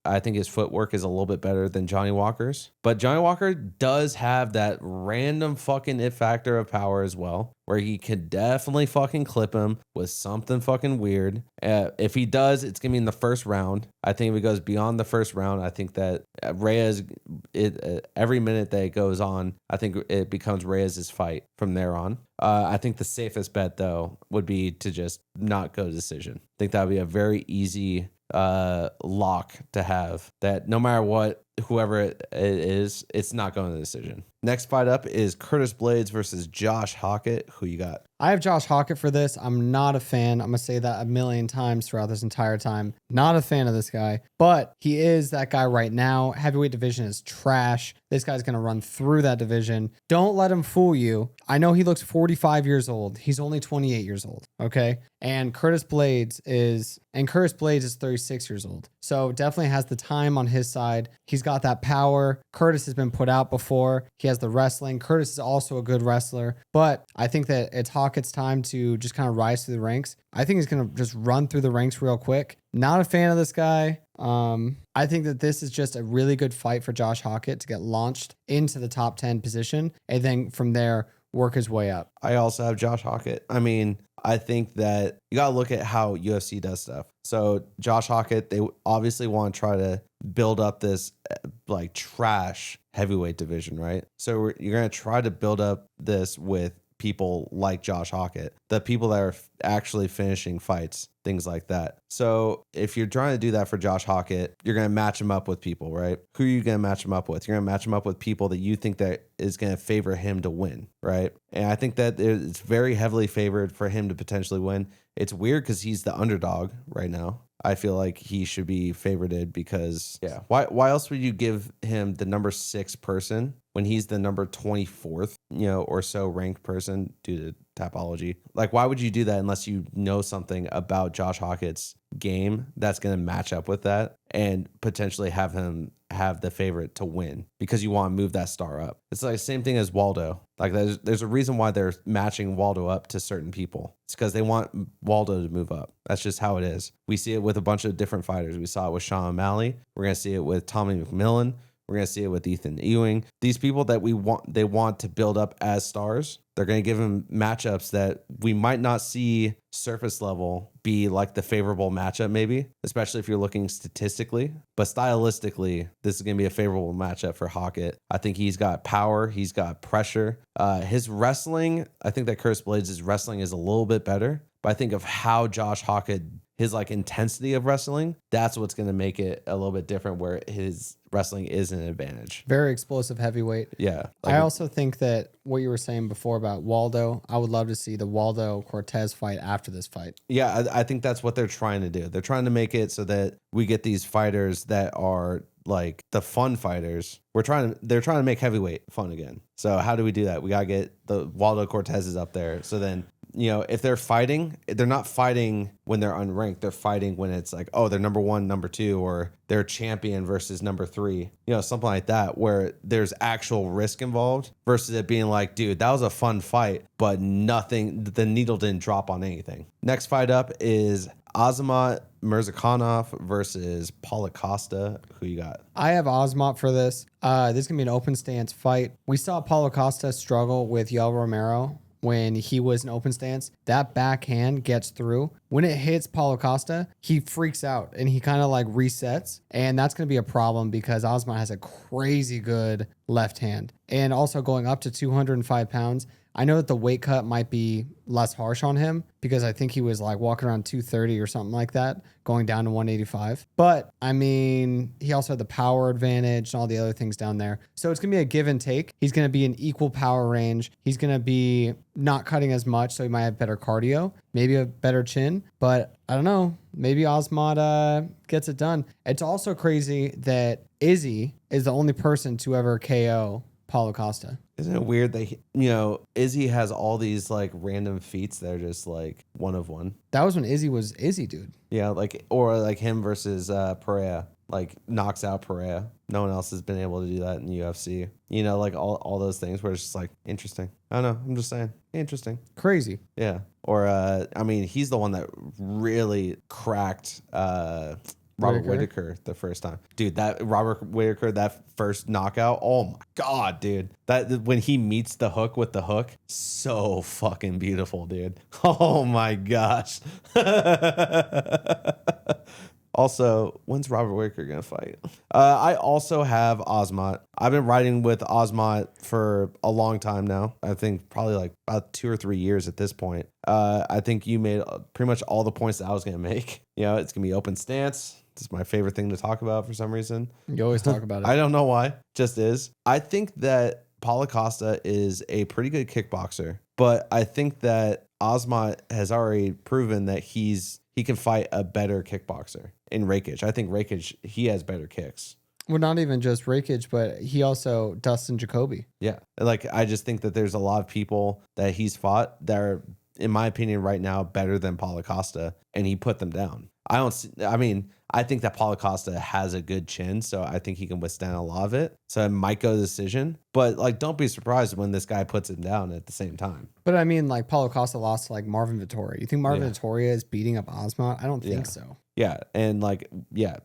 I think his footwork is a little bit better than Johnny Walker's. But Johnny Walker does have that random fucking it factor of power as well, where he could definitely fucking clip him with something fucking weird. If he does, it's going to be in the first round. I think if it goes beyond the first round, I think that Reyes, every minute that it goes on, I think it becomes Reyes' fight from there on. I think the safest bet, though, would be to just not go to decision. I think that would be a very easy lock to have, that no matter what, whoever it is, it's not going to decision. Next fight up is Curtis Blaydes versus Josh Hokit. Who you got? I have Josh Hokit for this. I'm not a fan. I'm going to say that a million times throughout this entire time. Not a fan of this guy, but he is that guy right now. Heavyweight division is trash. This guy's going to run through that division. Don't let him fool you. I know he looks 45 years old. He's only 28 years old. Okay. And Curtis Blaydes is 36 years old. So definitely has the time on his side. He's got that power. Curtis has been put out before. He has the wrestling. Curtis is also a good wrestler, but I think that it's Hocket's time to just kind of rise through the ranks. I think he's going to just run through the ranks real quick. Not a fan of this guy. I think that this is just a really good fight for Josh Hokit to get launched into the top 10 position. And then from there, work his way up. I also have Josh Hokit. I mean, I think that you got to look at how UFC does stuff. So Josh Hokit, they obviously want to try to build up this like trash heavyweight division, right? So you're going to try to build up this with people like Josh Hokit, the people that are actually finishing fights, things like that. So if you're trying to do that for Josh Hokit, you're going to match him up with people, right? Who are you going to match him up with? You're going to match him up with people that you think that is going to favor him to win, right? And I think that it's very heavily favored for him to potentially win. It's weird because he's the underdog right now. I feel like he should be favorited because, yeah, why else would you give him the number 6 person when he's the number 24th, or so ranked person due to topology? Like, why would you do that unless you know something about Josh Hocket's game that's going to match up with that and potentially have him have the favorite to win because you want to move that star up? It's like the same thing as Waldo. Like there's a reason why they're matching Waldo up to certain people. It's because they want Waldo to move up. That's just how it is. We see it with a bunch of different fighters. We saw it with Sean O'Malley. We're going to see it with Tommy McMillan. We're going to see it with Ethan Ewing. These people that they want to build up as stars, they're going to give them matchups that we might not see surface level be like the favorable matchup, maybe, especially if you're looking statistically. But stylistically, this is going to be a favorable matchup for Hokit. I think he's got power. He's got pressure. His wrestling, I think that Curtis Blaydes' wrestling is a little bit better. But I think of how Josh Hokit, his like intensity of wrestling, that's what's going to make it a little bit different where his wrestling is an advantage. Very explosive heavyweight. Yeah. I also think that what you were saying before about Waldo, I would love to see the Waldo Cortez fight after this fight. Yeah, I think that's what they're trying to do. They're trying to make it so that we get these fighters that are like the fun fighters. They're trying to make heavyweight fun again. So how do we do that? We got to get the Waldo Cortezes up there. So then, if they're fighting, they're not fighting when they're unranked. They're fighting when it's like, oh, they're number 1, number 2, or they're champion versus number 3, something like that, where there's actual risk involved versus it being like, dude, that was a fun fight, but the needle didn't drop on anything. Next fight up is Azamat Mirzakhanov versus Paulo Costa. Who you got? I have Azamat for this. This is going to be an open stance fight. We saw Paulo Costa struggle with Yoel Romero when he was in open stance. That backhand gets through. When it hits Paulo Costa, he freaks out and he kind of like resets. And that's going to be a problem because Azamat has a crazy good left hand. And also going up to 205 pounds, I know that the weight cut might be less harsh on him because I think he was like walking around 230 or something like that, going down to 185. But I mean, he also had the power advantage and all the other things down there. So it's going to be a give and take. He's going to be in equal power range. He's going to be not cutting as much, so he might have better cardio, maybe a better chin. But I don't know. Maybe Azamat gets it done. It's also crazy that Izzy is the only person to ever KO Paulo Costa. Isn't it weird that, Izzy has all these like random feats that are just like one of one? That was when Izzy was Izzy, dude. Yeah, or him versus Pereira, like knocks out Pereira. No one else has been able to do that in the UFC. Like all those things where it's just like interesting. I don't know. I'm just saying. Interesting. Crazy. Yeah. Or, he's the one that really cracked Robert Whittaker the first time. Dude, that Robert Whittaker, that first knockout, oh my God, dude. That when he meets the hook with the hook, so fucking beautiful, dude. Oh my gosh. Also, when's Robert Whittaker going to fight? I also have Azamat. I've been riding with Azamat for a long time now. I think probably like about 2 or 3 years at this point. I think you made pretty much all the points that I was going to make. It's going to be open stance. This is my favorite thing to talk about for some reason. You always talk about it. I don't know why. Just is. I think that Paulo Costa is a pretty good kickboxer, but I think that Azamat has already proven that he can fight a better kickboxer in Reyes. I think Reyes, he has better kicks. Well, not even just Reyes, but he also Dustin Jacoby. Yeah. Like, I just think that there's a lot of people that he's fought that are, in my opinion, right now, better than Paulo Costa, and he put them down. I think that Paulo Costa has a good chin, so I think he can withstand a lot of it. So it might go to decision, but like, don't be surprised when this guy puts him down at the same time. But I mean, like, Paulo Costa lost to like Marvin Vettori. You think Marvin Vettori is beating up Azamat? I don't think so. Yeah, and like,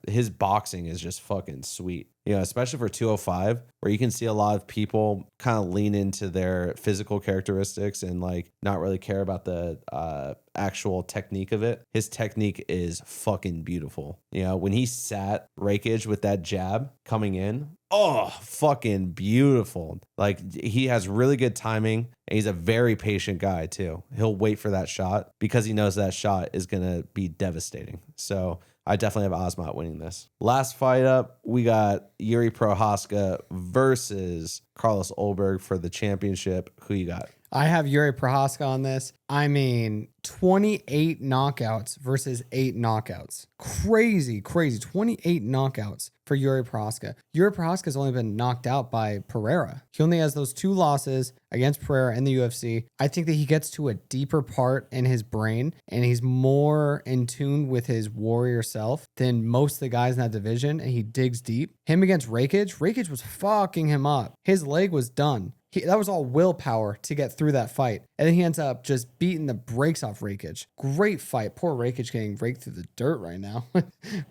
his boxing is just fucking sweet. Especially for 205, where you can see a lot of people kind of lean into their physical characteristics and like not really care about the actual technique of it. His technique is fucking beautiful. When he sat Reyes with that jab coming in, oh, fucking beautiful. Like, he has really good timing, and he's a very patient guy too. He'll wait for that shot because he knows that shot is going to be devastating. So I definitely have Azamat winning this. Last fight up, we got Jiri Prochazka versus Carlos Ulberg for the championship. Who you got? I have Jiri Prochazka on this. I mean, 28 knockouts versus 8 knockouts. Crazy. 28 knockouts for Jiri Prochazka. Jiri Prochazka has only been knocked out by Pereira. He only has those 2 losses against Pereira in the UFC. I think that he gets to a deeper part in his brain, and he's more in tune with his warrior self than most of the guys in that division, and he digs deep. Him against Reyes was fucking him up. His leg was done. That was all willpower to get through that fight. And then he ends up just beating the brakes off Reyes. Great fight. Poor Reyes getting raked through the dirt right now. We're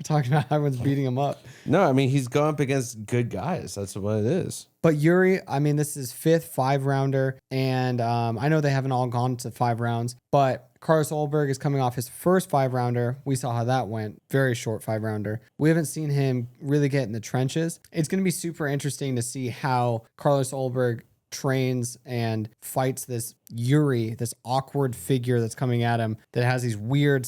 talking about how everyone's beating him up. No, I mean, he's going up against good guys. That's what it is. But Jiri, I mean, this is 5th 5-rounder. And I know they haven't all gone to 5 rounds. But Carlos Ulberg is coming off his first 5-rounder. We saw how that went. Very short 5-rounder. We haven't seen him really get in the trenches. It's going to be super interesting to see how Carlos Ulberg trains and fights this Jiri, this awkward figure that's coming at him that has these weird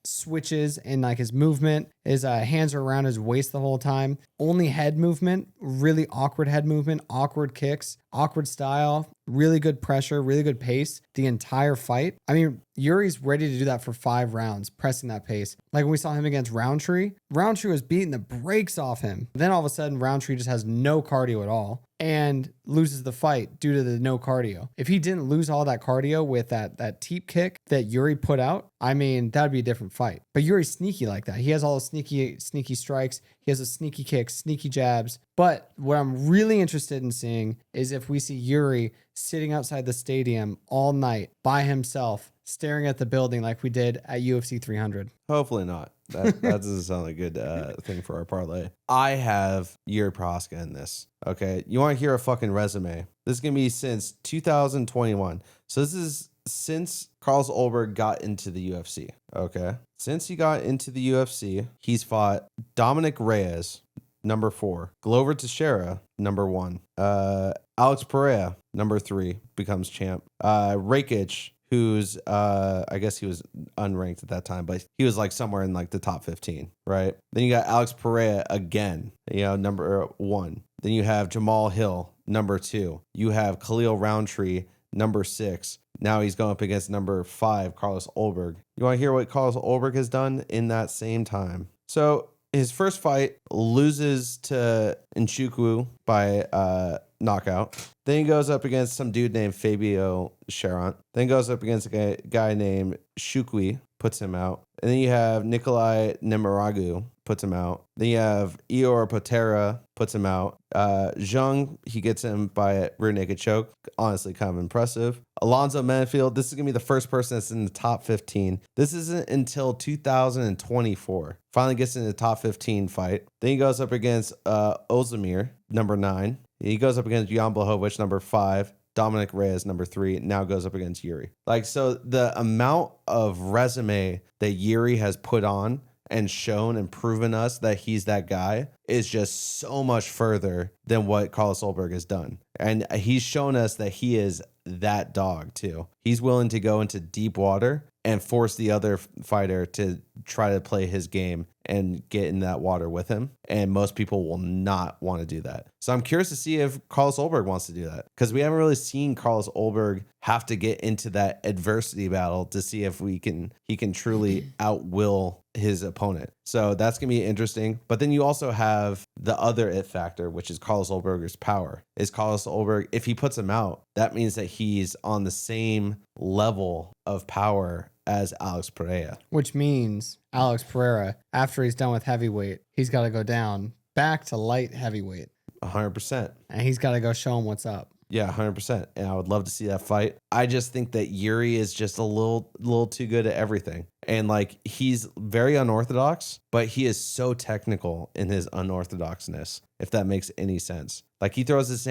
switches in like his movement. His hands are around his waist the whole time. Only head movement, really awkward head movement, awkward kicks, awkward style, really good pressure, really good pace the entire fight. I mean, Yuri's ready to do that for 5 rounds, pressing that pace. Like when we saw him against Roundtree was beating the brakes off him. Then all of a sudden, Roundtree just has no cardio at all and loses the fight due to the no cardio. If he didn't lose all that cardio with that teep kick that Jiri put out, I mean, that'd be a different fight. But Yuri's sneaky like that. He has all the sneaky strikes. He has a sneaky kicks, sneaky jabs. But what I'm really interested in seeing is if we see Jiri sitting outside the stadium all night by himself, staring at the building like we did at UFC 300. Hopefully not. That doesn't sound like a good thing for our parlay. I have Jiri Prochazka in this. Okay. You want to hear a fucking resume? This is going to be since 2021. So this is since Carlos Ulberg got into the UFC. Okay. Since he got into the UFC, he's fought Dominick Reyes, number 4. Glover Teixeira, number 1. Alex Pereira, number 3, becomes champ. Reyes, who's I guess he was unranked at that time, but he was like somewhere in like the top 15, right? Then you got Alex Pereira again, number 1. Then you have Jamal Hill, number 2. You have Khalil Roundtree, number 6. Now he's going up against number 5, Carlos Ulberg. You want to hear what Carlos Ulberg has done in that same time? So his first fight loses to Nchukwu by knockout. Then he goes up against some dude named Fabio Charant. Then goes up against a guy named Shukwi, puts him out. And then you have Nikolai Nemaragu, puts him out. Then you have Eor Potera, puts him out. Zhang, he gets him by a rear naked choke. Honestly, kind of impressive. Alonzo Menifield, this is going to be the first person that's in the top 15. This isn't until 2024. Finally gets in the top 15 fight. Then he goes up against Ozdemir, number 9. He goes up against Jan Blachowicz, number 5. Dominick Reyes, number 3, now goes up against Jiri. Like, so the amount of resume that Jiri has put on and shown and proven us that he's that guy is just so much further than what Carlos Ulberg has done. And he's shown us that he is that dog too. He's willing to go into deep water and force the other fighter to try to play his game and get in that water with him. And most people will not want to do that. So I'm curious to see if Carlos Ulberg wants to do that, because we haven't really seen Carlos Ulberg have to get into that adversity battle to see if he can truly outwill his opponent. So that's going to be interesting. But then you also have the other it factor, which is Carlos Ulberger's power. Is Carlos Ulberg, if he puts him out, that means that he's on the same level of power as Alex Pereira. Which means Alex Pereira, after he's done with heavyweight, he's got to go down back to light heavyweight. 100%. And he's got to go show him what's up. Yeah, 100%. And I would love to see that fight. I just think that Jiri is just a little too good at everything. And like, he's very unorthodox, but he is so technical in his unorthodoxness, if that makes any sense. Like, he throws his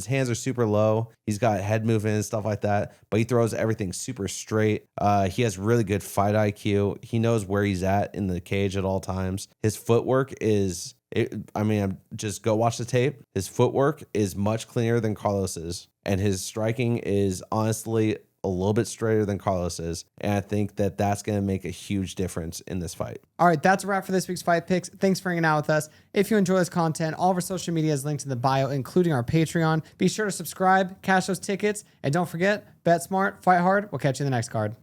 hands are super low. He's got head movement and stuff like that, but he throws everything super straight. He has really good fight IQ. He knows where he's at in the cage at all times. His footwork is... just go watch the tape. His footwork is much cleaner than Carlos's, and his striking is honestly a little bit straighter than Carlos's. And I think that that's going to make a huge difference in this fight. All right, that's a wrap for this week's Fight Picks. Thanks for hanging out with us. If you enjoy this content, all of our social media is linked in the bio, including our Patreon. Be sure to subscribe, cash those tickets, and don't forget, bet smart, fight hard. We'll catch you in the next card.